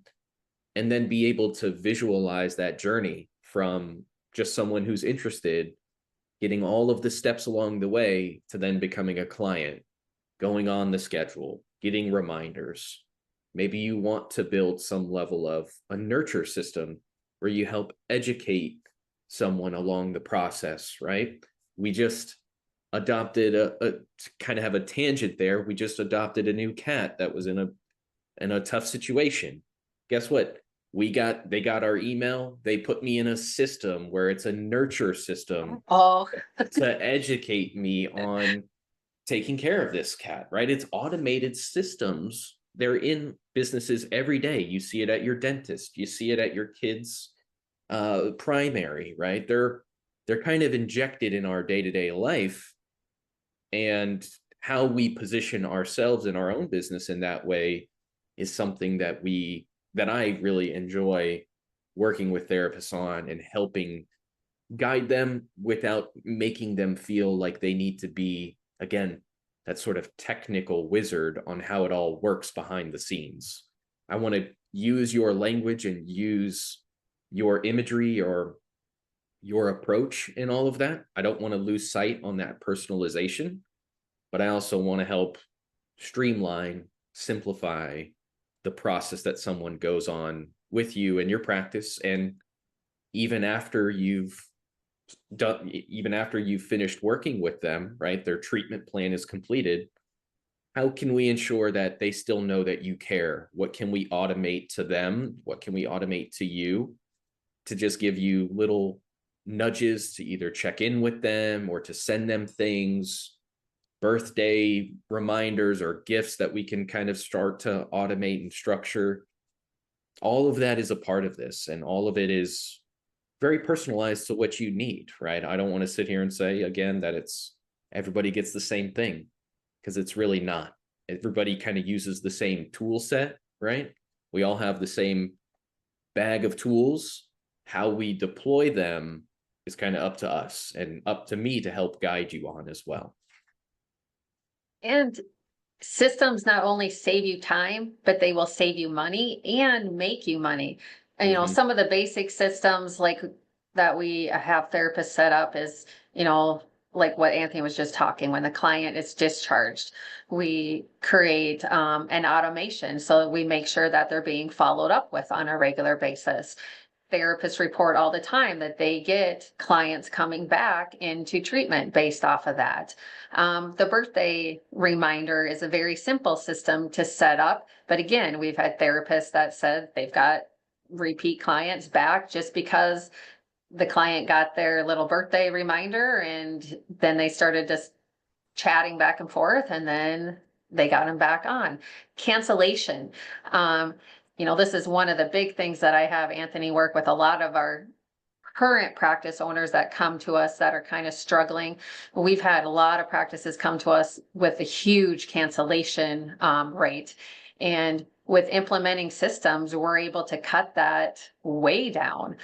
B: and then be able to visualize that journey from just someone who's interested, getting all of the steps along the way to then becoming a client, going on the schedule, getting reminders. Maybe you want to build some level of a nurture system where you help educate someone along the process, right? We just adopted a kind of have a tangent there. We just adopted a new cat that was in a tough situation. Guess what? They got our email. They put me in a system where it's a nurture system
A: Oh,
B: to educate me on taking care of this cat, right? It's automated systems. They're in businesses every day. You see it at your dentist. You see it at your kids' primary, right? They're kind of injected in our day-to-day life, and how we position ourselves in our own business in that way is something that I really enjoy working with therapists on and helping guide them without making them feel like they need to be, again, that sort of technical wizard on how it all works behind the scenes. I want to use your language and use your imagery or your approach in all of that. I don't want to lose sight on that personalization, but I also want to help streamline, simplify the process that someone goes on with you in your practice. And even after you've finished working with them, right, their treatment plan is completed, how can we ensure that they still know that you care? What can we automate to them? What can we automate to you to just give you little nudges to either check in with them or to send them things, birthday reminders or gifts that we can kind of start to automate and structure? All of that is a part of this, and all of it is very personalized to what you need, right? I don't want to sit here and say again that it's everybody gets the same thing, because it's really not. Everybody kind of uses the same tool set, right? We all have the same bag of tools. How we deploy them is kind of up to us and up to me to help guide you on as well.
A: and systems not only save you time, but they will save you money and make you money. And, you know,
B: Mhm.
A: some of the basic systems like that we have therapists set up is, you know, like what Anthony was just talking, when the client is discharged, we create an automation so that we make sure that they're being followed up with on a regular basis. Therapists report all the time that they get clients coming back into treatment based off of that. The birthday reminder is a very simple system to set up. But again, we've had therapists that said they've got repeat clients back just because the client got their little birthday reminder and then they started just chatting back and forth, and then they got him back on. Cancellation. You know, this is one of the big things that I have Anthony work with a lot of our current practice owners that come to us that are kind of struggling. We've had a lot of practices come to us with a huge cancellation rate. And with implementing systems, we're able to cut that way down.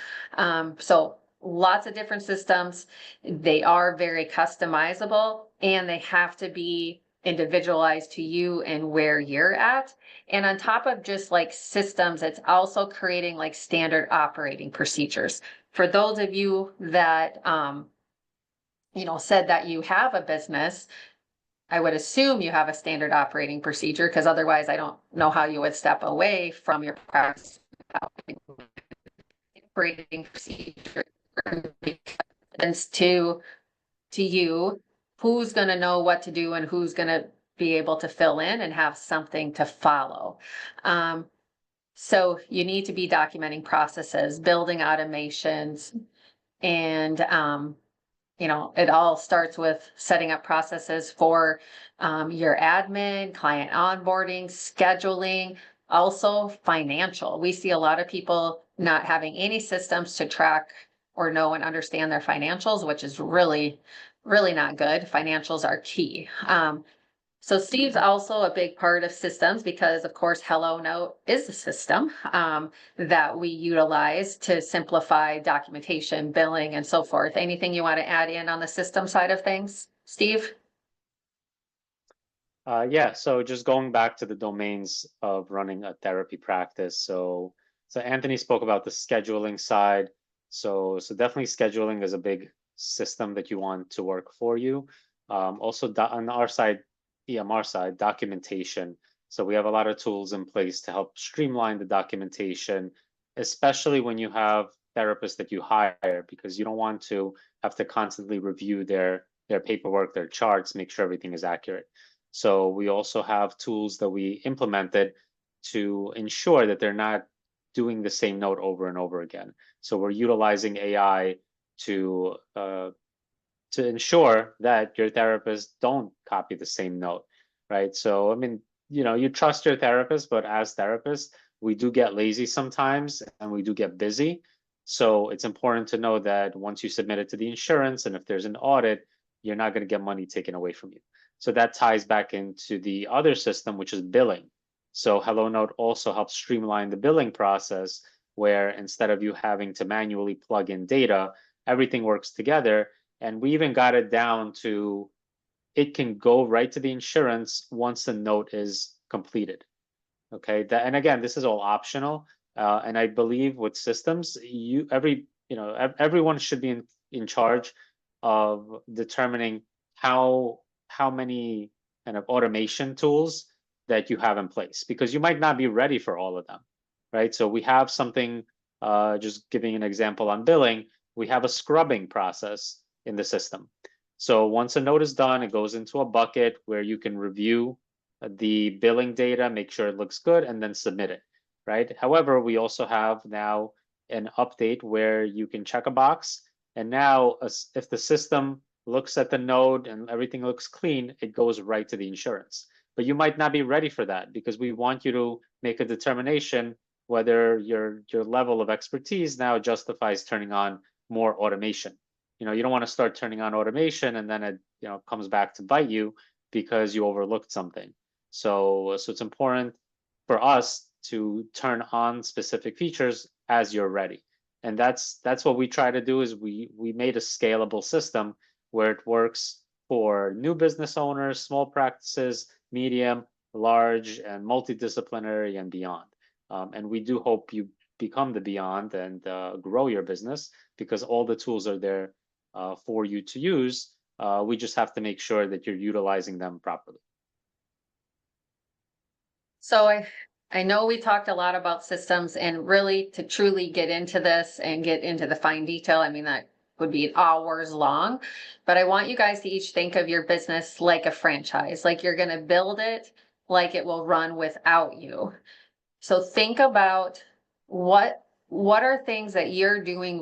A: So lots of different systems. They are very customizable and they have to be individualized to you and where you're at. And on top of just like systems, it's also creating like standard operating procedures. For those of you that, you know, said that you have a business, I would assume you have a standard operating procedure, because otherwise I don't know how you would step away from your practice without operating procedure. And to you, who's going to know what to do and who's going to be able to fill in and have something to follow. So you need to be documenting processes, building automations, and you know, it all starts with setting up processes for your admin, client onboarding, scheduling, also financial. We see a lot of people not having any systems to track or know and understand their financials, which is really, really not good. Financials are key. So Steve's also a big part of systems because of course HelloNote is a system that we utilize to simplify documentation, billing, and so forth. Anything you want to add in on the system side of things, Steve?
C: Yeah, so just going back to the domains of running a therapy practice. So Anthony spoke about the scheduling side. So definitely scheduling is a big system that you want to work for you. Also on our side, EMR side, documentation. So we have a lot of tools in place to help streamline the documentation, especially when you have therapists that you hire, because you don't want to have to constantly review their paperwork, their charts, make sure everything is accurate. So we also have tools that we implemented to ensure that they're not doing the same note over and over again. So we're utilizing AI to ensure that your therapists don't copy the same note, right? So I mean, you know, you trust your therapist, but as therapists, we do get lazy sometimes and we do get busy. So it's important to know that once you submit it to the insurance and if there's an audit, you're not going to get money taken away from you. So that ties back into the other system, which is billing. So HelloNote also helps streamline the billing process, where instead of you having to manually plug in data, everything works together. And we even got it down to it can go right to the insurance once the note is completed. Okay, and again, this is all optional. And I believe with systems, everyone should be in charge of determining how many kind of automation tools that you have in place, because you might not be ready for all of them, right? So we have something, just giving an example on billing, we have a scrubbing process in the system. So once a note is done, it goes into a bucket where you can review the billing data, make sure it looks good, and then submit it, right? However, we also have now an update where you can check a box, and now if the system looks at the note and everything looks clean, it goes right to the insurance. But you might not be ready for that, because we want you to make a determination whether your level of expertise now justifies turning on more automation. You know, you don't want to start turning on automation and then it, you know, comes back to bite you because you overlooked something. So it's important for us to turn on specific features as you're ready. And that's what we try to do, is we made a scalable system where it works for new business owners, small practices, medium, large, and multidisciplinary and beyond. And we do hope you become the beyond and grow your business, because all the tools are there for you to use. We just have to make sure that you're utilizing them properly.
A: So I know we talked a lot about systems, and really to truly get into this and get into the fine detail, I mean, that would be hours long, but I want you guys to each think of your business like a franchise, like you're going to build it, like it will run without you. So think about what are things that you're doing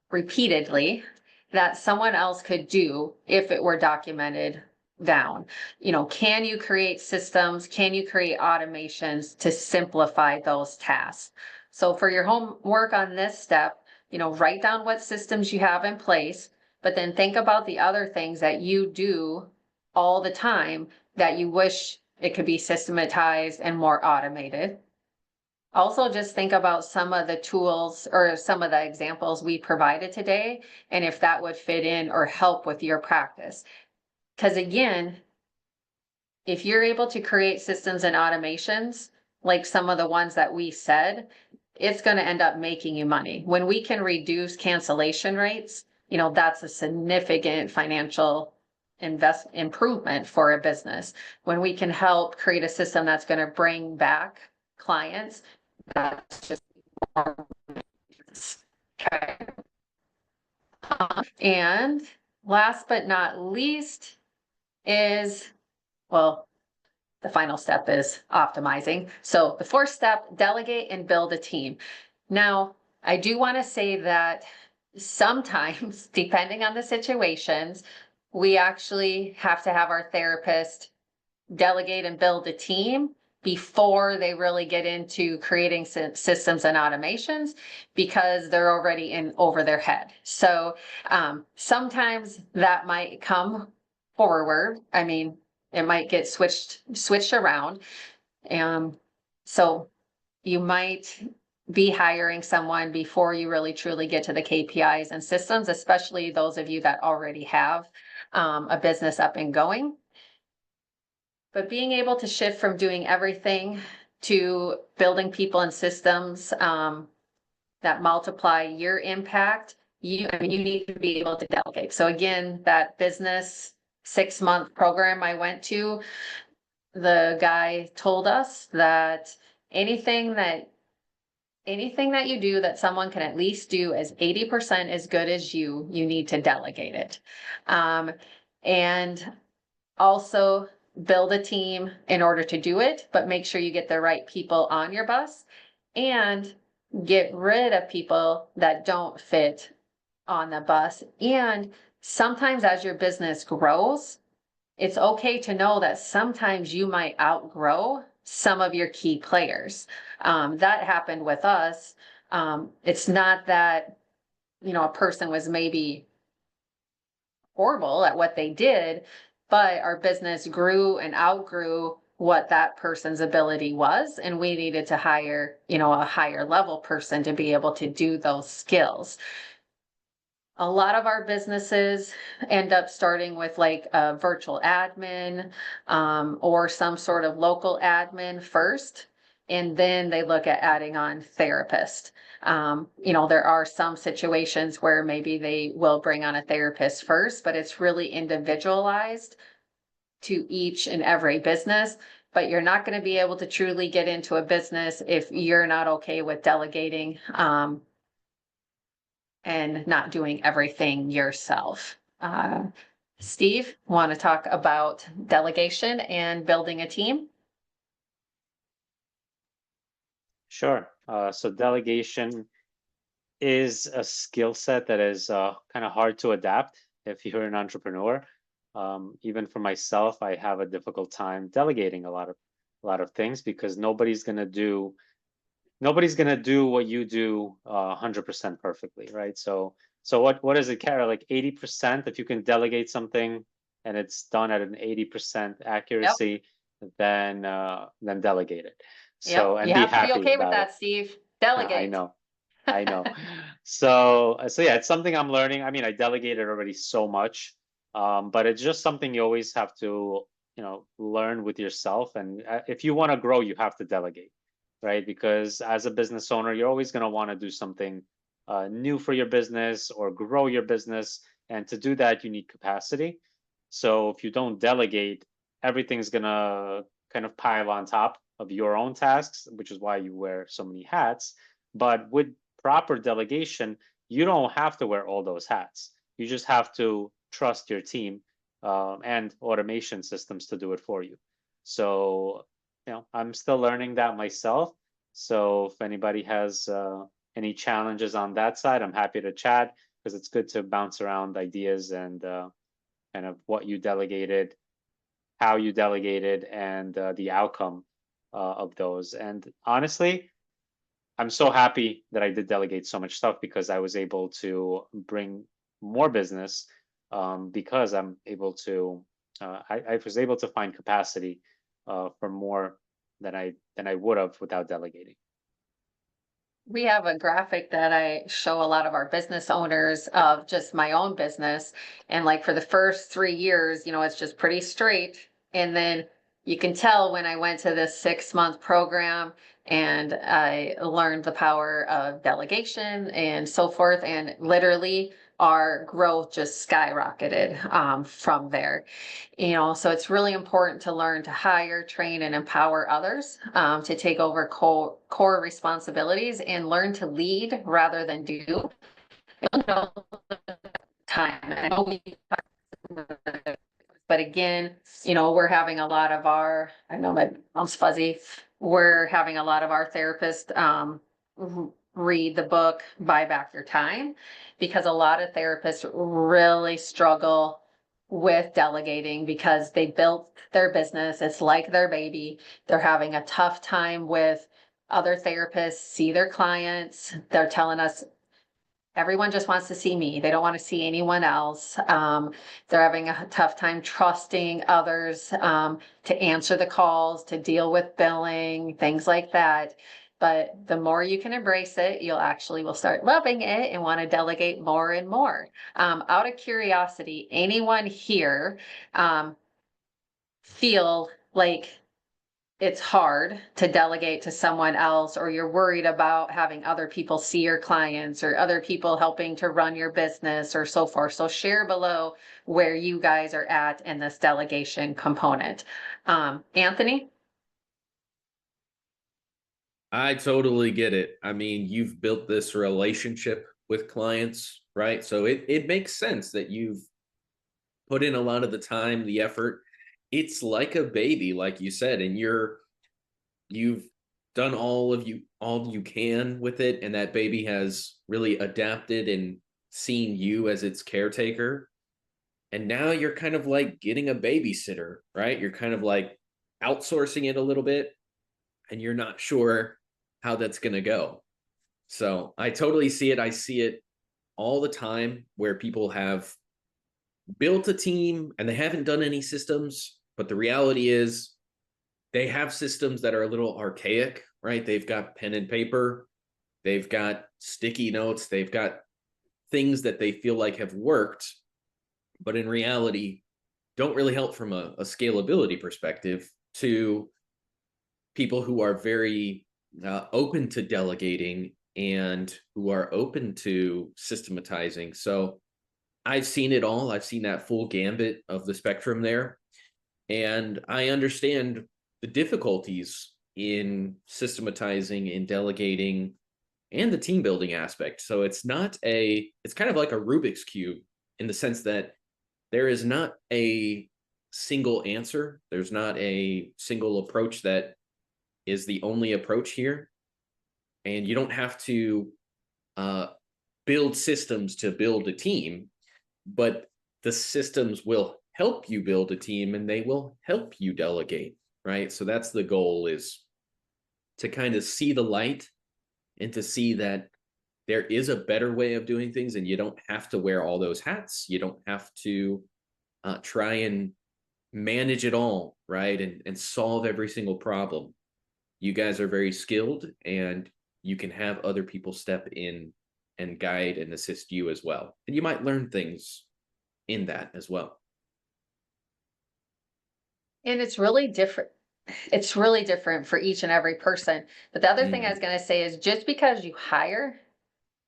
A: repeatedly that someone else could do if it were documented down. You know, can you create systems? Can you create automations to simplify those tasks? So for your homework on this step, you know, write down what systems you have in place, but then think about the other things that you do all the time that you wish it could be systematized and more automated. Also, just think about some of the tools or some of the examples we provided today, and if that would fit in or help with your practice. Because again, if you're able to create systems and automations, like some of the ones that we said, it's going to end up making you money. When we can reduce cancellation rates, you know, that's a significant financial improvement for a business. When we can help create a system that's going to bring back clients, that's just okay. And last but not least is, well, the final step is optimizing. So the fourth step, delegate and build a team. Now, I do want to say that sometimes, depending on the situations, we actually have to have our therapist delegate and build a team before they really get into creating systems and automations, because they're already in over their head. So sometimes that might come forward. I mean, it might get switched around. So you might be hiring someone before you really truly get to the KPIs and systems, especially those of you that already have a business up and going. But being able to shift from doing everything to building people and systems that multiply your impact, you need to be able to delegate. So again, that business 6-month program I went to, the guy told us that anything that you do that someone can at least do as 80% as good as you need to delegate it. And also build a team in order to do it, but make sure you get the right people on your bus and get rid of people that don't fit on the bus. And sometimes as your business grows, it's okay to know that sometimes you might outgrow some of your key players. That happened with us. It's not that, a person was maybe horrible at what they did, but our business grew and outgrew what that person's ability was. And we needed to hire, a higher level person to be able to do those skills. A lot of our businesses end up starting with like a virtual admin or some sort of local admin first, and then they look at adding on therapist. There are some situations where maybe they will bring on a therapist first, but it's really individualized to each and every business. But you're not going to be able to truly get into a business if you're not okay with delegating and not doing everything yourself. Steve, want to talk about delegation and building a team?
C: Sure. So delegation is a skill set that is kind of hard to adapt if you're an entrepreneur. Even for myself, I have a difficult time delegating a lot of things because nobody's gonna do what you do 100% perfectly, right? So what is it, Kara? Like 80%, if you can delegate something and it's done at an 80% accuracy, then delegate it. So
A: Yep.
C: and
A: You
C: be
A: have to be
C: happy
A: okay with
C: about it.
A: that, Steve.
C: I
A: Delegate.
C: know. I know. So yeah, it's something I'm learning. I mean, I delegated already so much, but it's just something you always have to, learn with yourself. And if you want to grow, you have to delegate, right? Because as a business owner, you're always going to want to do something new for your business or grow your business. And to do that, you need capacity. So if you don't delegate, everything's going to kind of pile on top of your own tasks, which is why you wear so many hats. But with proper delegation, you don't have to wear all those hats. You just have to trust your team and automation systems to do it for you. So, I'm still learning that myself. So if anybody has any challenges on that side, I'm happy to chat because it's good to bounce around ideas and kind of what you delegated, how you delegated, and the outcome of those. And honestly, I'm so happy that I did delegate so much stuff because I was able to bring more business because I'm able to. I was able to find capacity for more than I would have without delegating.
A: We have a graphic that I show a lot of our business owners of just my own business. And like for the first 3 years, it's just pretty straight. And then you can tell when I went to this 6-month program and I learned the power of delegation and so forth. And literally our growth just skyrocketed from there. So it's really important to learn to hire, train, and empower others to take over core responsibilities and learn to lead rather than do. Time. I know but again, we're having a lot of I know my mom's fuzzy. We're having a lot of our therapists read the book, Buy Back Your Time, because a lot of therapists really struggle with delegating because they built their business. It's like their baby. They're having a tough time with other therapists, see their clients. They're telling us everyone just wants to see me. They don't want to see anyone else. They're having a tough time trusting others to answer the calls, to deal with billing, things like that. But the more you can embrace it, you'll actually will start loving it and want to delegate more and more. Out of curiosity, anyone here feel like it's hard to delegate to someone else, or you're worried about having other people see your clients or other people helping to run your business or so forth? So share below where you guys are at in this delegation component. Anthony?
B: I totally get it. I mean, you've built this relationship with clients, right? So it makes sense that you've put in a lot of the time, the effort. It's like a baby, like you said, and you've done all you can with it, and that baby has really adapted and seen you as its caretaker. And now you're kind of like getting a babysitter, right? You're kind of like outsourcing it a little bit, and you're not sure how that's going to go. So I totally see it. I see it all the time where people have built a team and they haven't done any systems, but the reality is they have systems that are a little archaic, right? They've got pen and paper, they've got sticky notes, they've got things that they feel like have worked, but in reality don't really help from a scalability perspective to people who are very open to delegating and who are open to systematizing. So I've seen it all. I've seen that full gambit of the spectrum there. And I understand the difficulties in systematizing and delegating and the team building aspect. So it's kind of like a Rubik's Cube in the sense that there is not a single answer. There's not a single approach that is the only approach here. And you don't have to build systems to build a team, but the systems will help you build a team and they will help you delegate, right? So that's the goal, is to kind of see the light and to see that there is a better way of doing things, and you don't have to wear all those hats. You don't have to try and manage it all, right? And solve every single problem. You guys are very skilled, and you can have other people step in and guide and assist you as well. And you might learn things in that as well.
A: And it's really different. It's really different for each and every person. But the other thing I was going to say is, just because you hire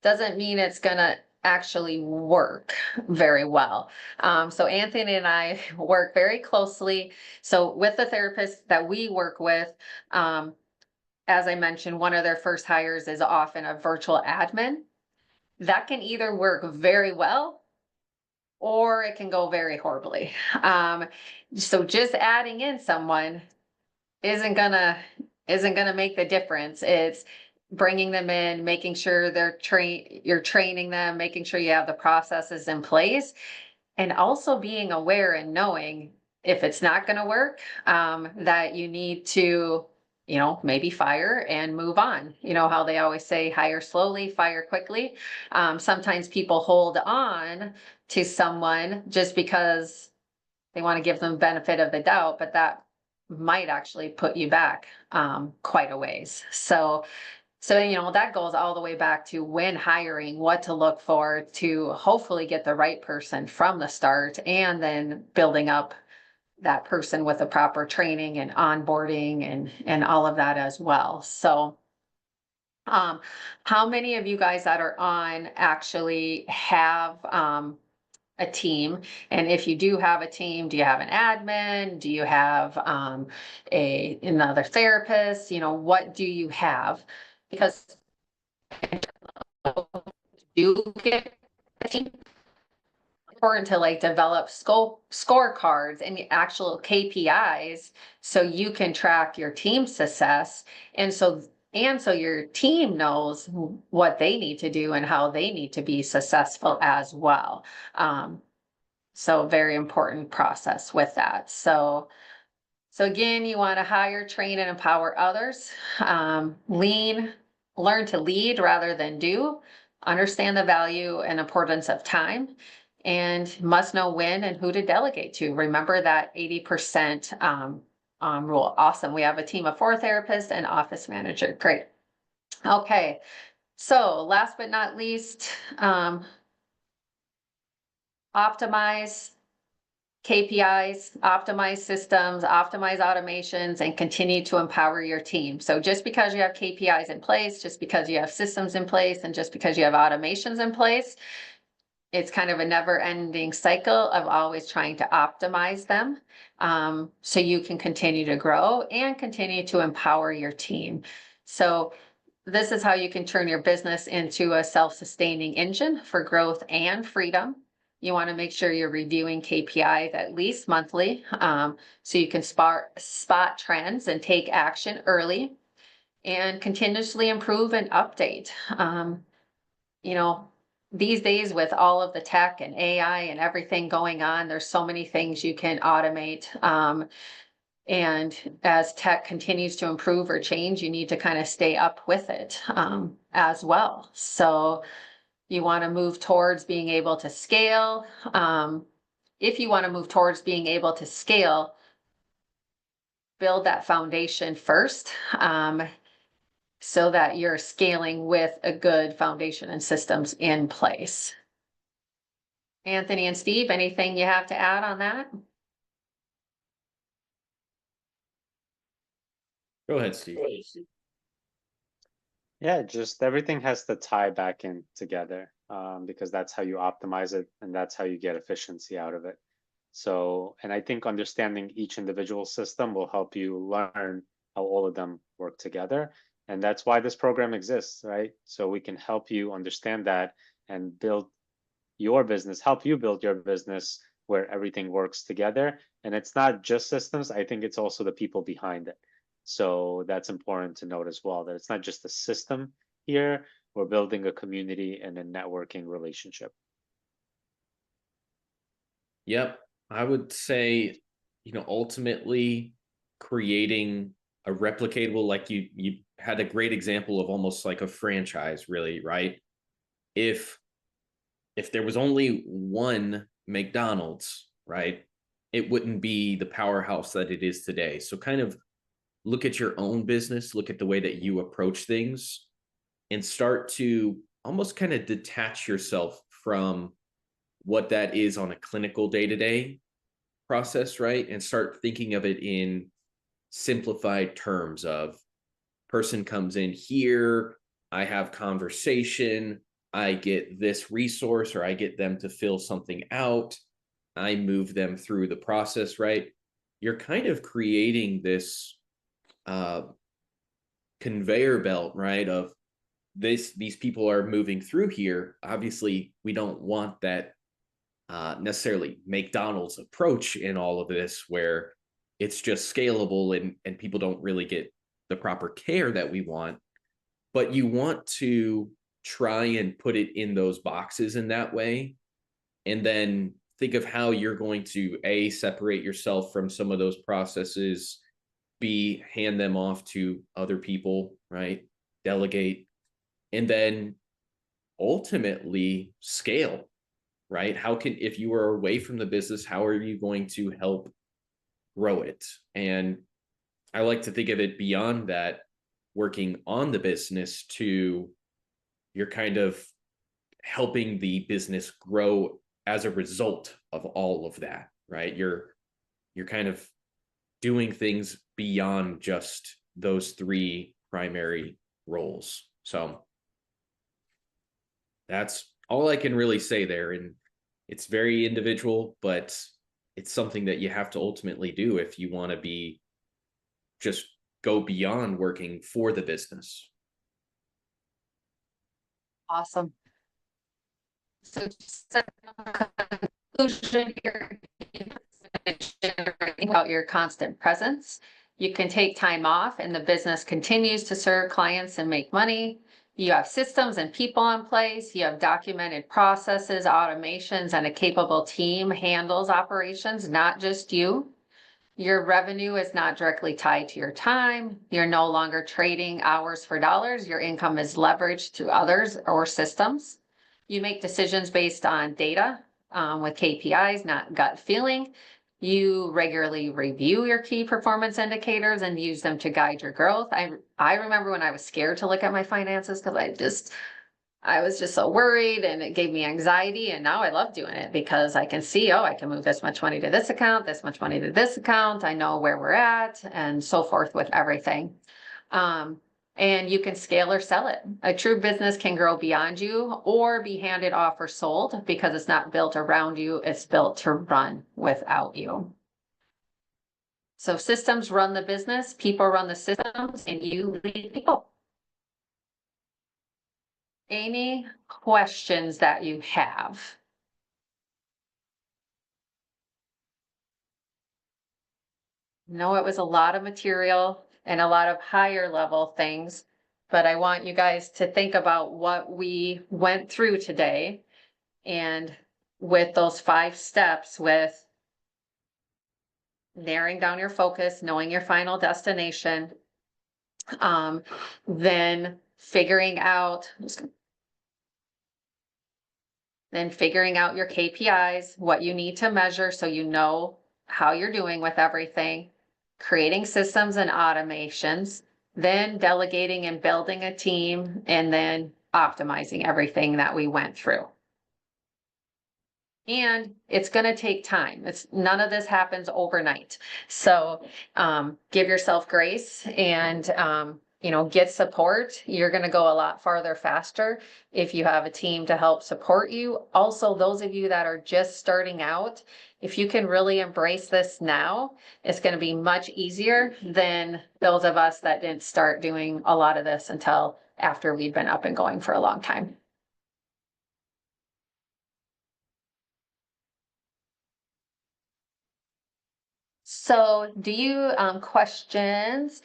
A: doesn't mean it's going to actually work very well. So Anthony and I work very closely. So with the therapists that we work with, as I mentioned, one of their first hires is often a virtual admin. That can either work very well or it can go very horribly. So just adding in someone isn't gonna make the difference. It's bringing them in, making sure you're training them, making sure you have the processes in place, and also being aware and knowing if it's not going to work, that you need to, maybe fire and move on. You know how they always say, hire slowly, fire quickly. Sometimes people hold on to someone just because they want to give them benefit of the doubt, but that might actually put you back quite a ways. So that goes all the way back to when hiring, what to look for to hopefully get the right person from the start, and then building up that person with the proper training and onboarding and all of that as well. So how many of you guys that are on actually have a team? And if you do have a team, do you have an admin? Do you have another therapist? What do you have? Because you get a team, important to develop scorecards and the actual KPIs so you can track your team success. And And so your team knows what they need to do and how they need to be successful as well. So very important process with that. So again, you want to hire, train, and empower others. Learn to lead rather than do. Understand the value and importance of time, and must know when and who to delegate to. Remember that 80% rule. Awesome. We have a team of 4 therapists and office manager. Great. Okay. So last but not least, optimize KPIs, optimize systems, optimize automations, and continue to empower your team. So just because you have KPIs in place, just because you have systems in place, and just because you have automations in place, it's kind of a never-ending cycle of always trying to optimize them, so you can continue to grow and continue to empower your team. So this is how you can turn your business into a self-sustaining engine for growth and freedom. You want to make sure you're reviewing KPIs at least monthly, so you can spot trends and take action early, and continuously improve and update. You know, these days with all of the tech and AI and everything going on, there's so many things you can automate. And as tech continues to improve or change, you need to kind of stay up with it as well. So you want to move towards being able to scale. If you want to move towards being able to scale, build that foundation first, so that you're scaling with a good foundation and systems in place. Anthony and Steve, anything you have to add on that?
B: Go ahead, Steve.
C: Yeah, just everything has to tie back in together, because that's how you optimize it and that's how you get efficiency out of it. So, and I think understanding each individual system will help you learn how all of them work together. And that's why this program exists, right? So we can help you understand that and build your business, help you build your business where everything works together. And it's not just systems, I think it's also the people behind it. So that's important to note as well, that it's not just a system here, we're building a community and a networking relationship.
B: Yep. I would say, ultimately creating a replicatable, like you had a great example of almost like a franchise, really, right? If there was only one McDonald's, right, it wouldn't be the powerhouse that it is today. So kind of look at your own business, look at the way that you approach things, and start to almost kind of detach yourself from what that is on a clinical day-to-day process, right? And start thinking of it in simplified terms of person comes in here, I have conversation, I get this resource, or I get them to fill something out, I move them through the process, right? You're kind of creating this conveyor belt, right? Of these people are moving through here. Obviously, we don't want that necessarily McDonald's approach in all of this, where it's just scalable and people don't really get the proper care that we want. But you want to try and put it in those boxes in that way, and then think of how you're going to A, separate yourself from some of those processes, B, hand them off to other people, right? Delegate, and then ultimately scale, right? If you are away from the business, how are you going to help grow it? And I like to think of it beyond that, working on the business to you're kind of helping the business grow as a result of all of that, right? You're kind of doing things beyond just those 3 primary roles. So that's all I can really say there. And it's very individual, but it's something that you have to ultimately do if you want to be just go beyond working for the business.
A: Awesome. So just a conclusion here, about your constant presence You can take time off and the business continues to serve clients and make money. You have systems and people in place. You have documented processes, automations, and a capable team handles operations, not just you. Your revenue is not directly tied to your time. You're no longer trading hours for dollars. Your income is leveraged through others or systems. You make decisions based on data with KPIs, not gut feeling. You regularly review your key performance indicators and use them to guide your growth. I remember when I was scared to look at my finances because I was just so worried and it gave me anxiety. And now I love doing it because I can see, oh, I can move this much money to this account, this much money to this account. I know where we're at and so forth with everything. And you can scale or sell it. A true business can grow beyond you or be handed off or sold because it's not built around you. It's built to run without you. So systems run the business, people run the systems, and you lead people. Any questions that you have? No, it was a lot of material and a lot of higher level things, but I want you guys to think about what we went through today. And with those 5 steps, with narrowing down your focus, knowing your final destination, then figuring out your KPIs, what you need to measure so you know how you're doing with everything, creating systems and automations, then delegating and building a team, and then optimizing everything that we went through. And it's going to take time. None of this happens overnight. So give yourself grace and get support. You're going to go a lot farther faster if you have a team to help support you. Also, those of you that are just starting out, if you can really embrace this now, it's going to be much easier than those of us that didn't start doing a lot of this until after we'd been up and going for a long time. So do you questions?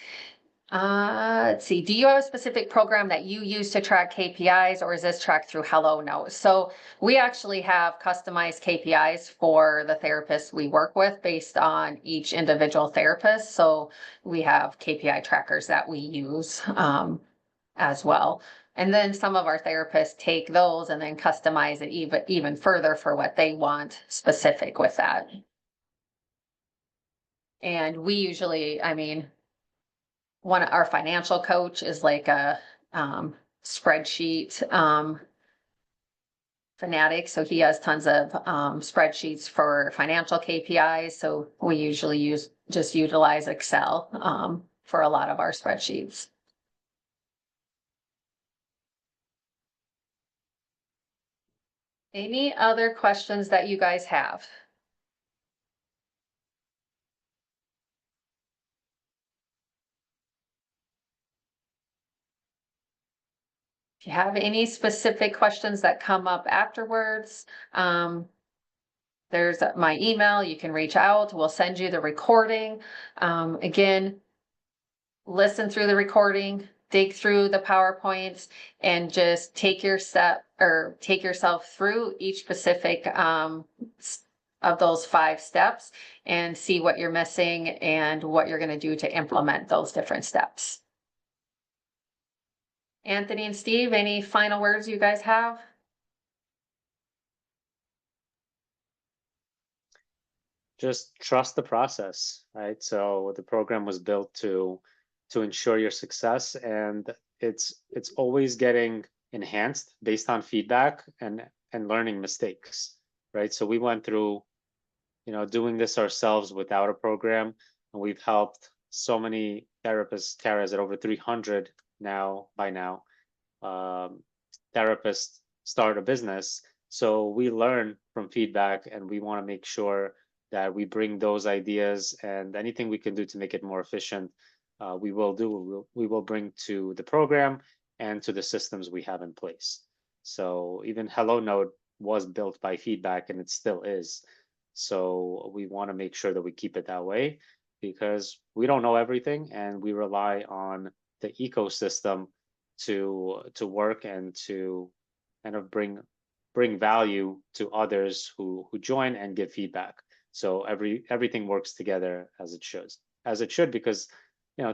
A: Let's see. Do you have a specific program that you use to track KPIs, or is this tracked through HelloNote? So we actually have customized KPIs for the therapists we work with based on each individual therapist. So we have KPI trackers that we use as well. And then some of our therapists take those and then customize it even further for what they want specific with that. And we usually, our financial coach is like a spreadsheet fanatic. So he has tons of spreadsheets for financial KPIs. So we usually utilize Excel for a lot of our spreadsheets. Any other questions that you guys have? If you have any specific questions that come up afterwards, there's my email. You can reach out. We'll send you the recording. Again, listen through the recording, dig through the PowerPoints, and just take yourself through each specific of those 5 steps and see what you're missing and what you're going to do to implement those different steps. Anthony and Steve, any final words you guys have?
C: Just trust the process, right? So the program was built to ensure your success, and it's always getting enhanced based on feedback and learning mistakes, right? So we went through, doing this ourselves without a program, and we've helped so many therapists. Kara is at over 300 by now. Therapists start a business, so we learn from feedback, and we want to make sure that we bring those ideas and anything we can do to make it more efficient. We will bring to the program and to the systems we have in place. So even HelloNote was built by feedback, and it still is. So we want to make sure that we keep it that way. because we don't know everything, and we rely on the ecosystem to work and to kind of bring value to others who join and give feedback. So everything works together as it should, because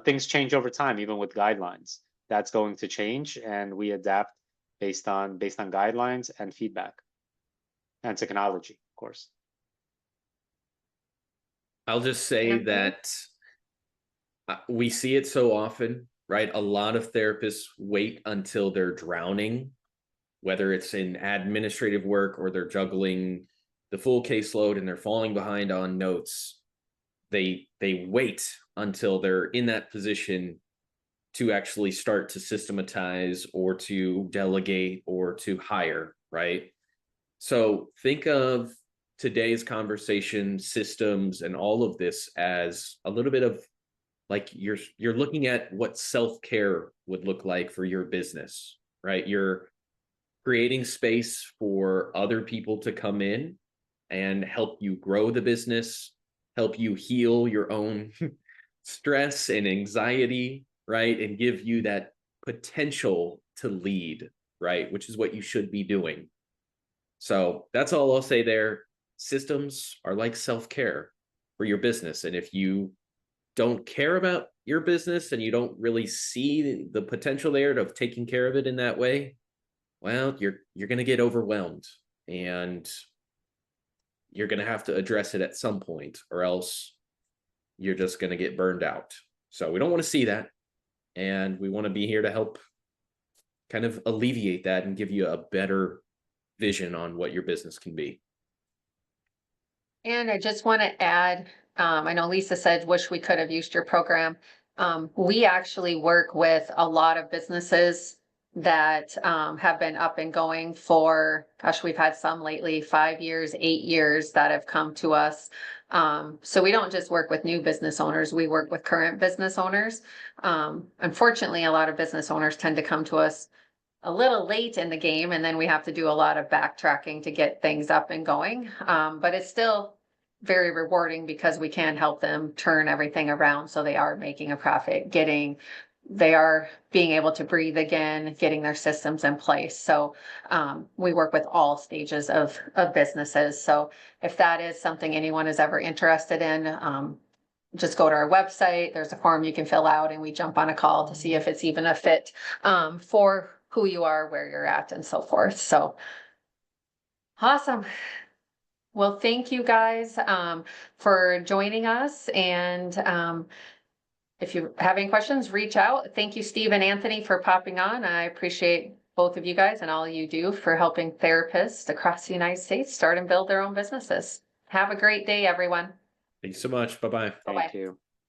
C: things change over time, even with guidelines. That's going to change, and we adapt based on guidelines and feedback and technology, of course.
B: I'll just say
A: Anthony?
B: that we see it so often, right? A lot of therapists wait until they're drowning, whether it's in administrative work or they're juggling the full caseload and they're falling behind on notes. They wait until they're in that position to actually start to systematize or to delegate or to hire, right? So think of today's conversation, systems, and all of this as a little bit of like you're looking at what self-care would look like for your business, right? You're creating space for other people to come in and help you grow the business, help you heal your own stress and anxiety, right? And give you that potential to lead, right? Which is what you should be doing. So that's all I'll say there. Systems are like self-care for your business. And if you don't care about your business and you don't really see the potential there of taking care of it in that way, well, you're going to get overwhelmed, and you're going to have to address it at some point, or else you're just going to get burned out. So we don't want to see that. And we want to be here to help kind of alleviate that and give you a better vision on what your business can be.
A: And I just want to add, I know Lisa said, wish we could have used your program. We actually work with a lot of businesses that have been up and going for, gosh, we've had some lately, 5 years, 8 years that have come to us. So we don't just work with new business owners, we work with current business owners. Unfortunately, a lot of business owners tend to come to us a little late in the game, and then we have to do a lot of backtracking to get things up and going. But it's still very rewarding because we can help them turn everything around so they are making a profit, they are being able to breathe again, getting their systems in place. So we work with all stages of businesses. So if that is something anyone is ever interested in, just go to our website. There's a form you can fill out, and we jump on a call to see if it's even a fit for who you are, where you're at, and so forth. So awesome. Well, thank you guys for joining us. And if you have any questions, reach out. Thank you, Steve and Anthony, for popping on. I appreciate both of you guys and all you do for helping therapists across the United States start and build their own businesses. Have a great day, everyone.
B: Thanks so much. Bye-bye.
A: Bye-bye.
C: Thank you.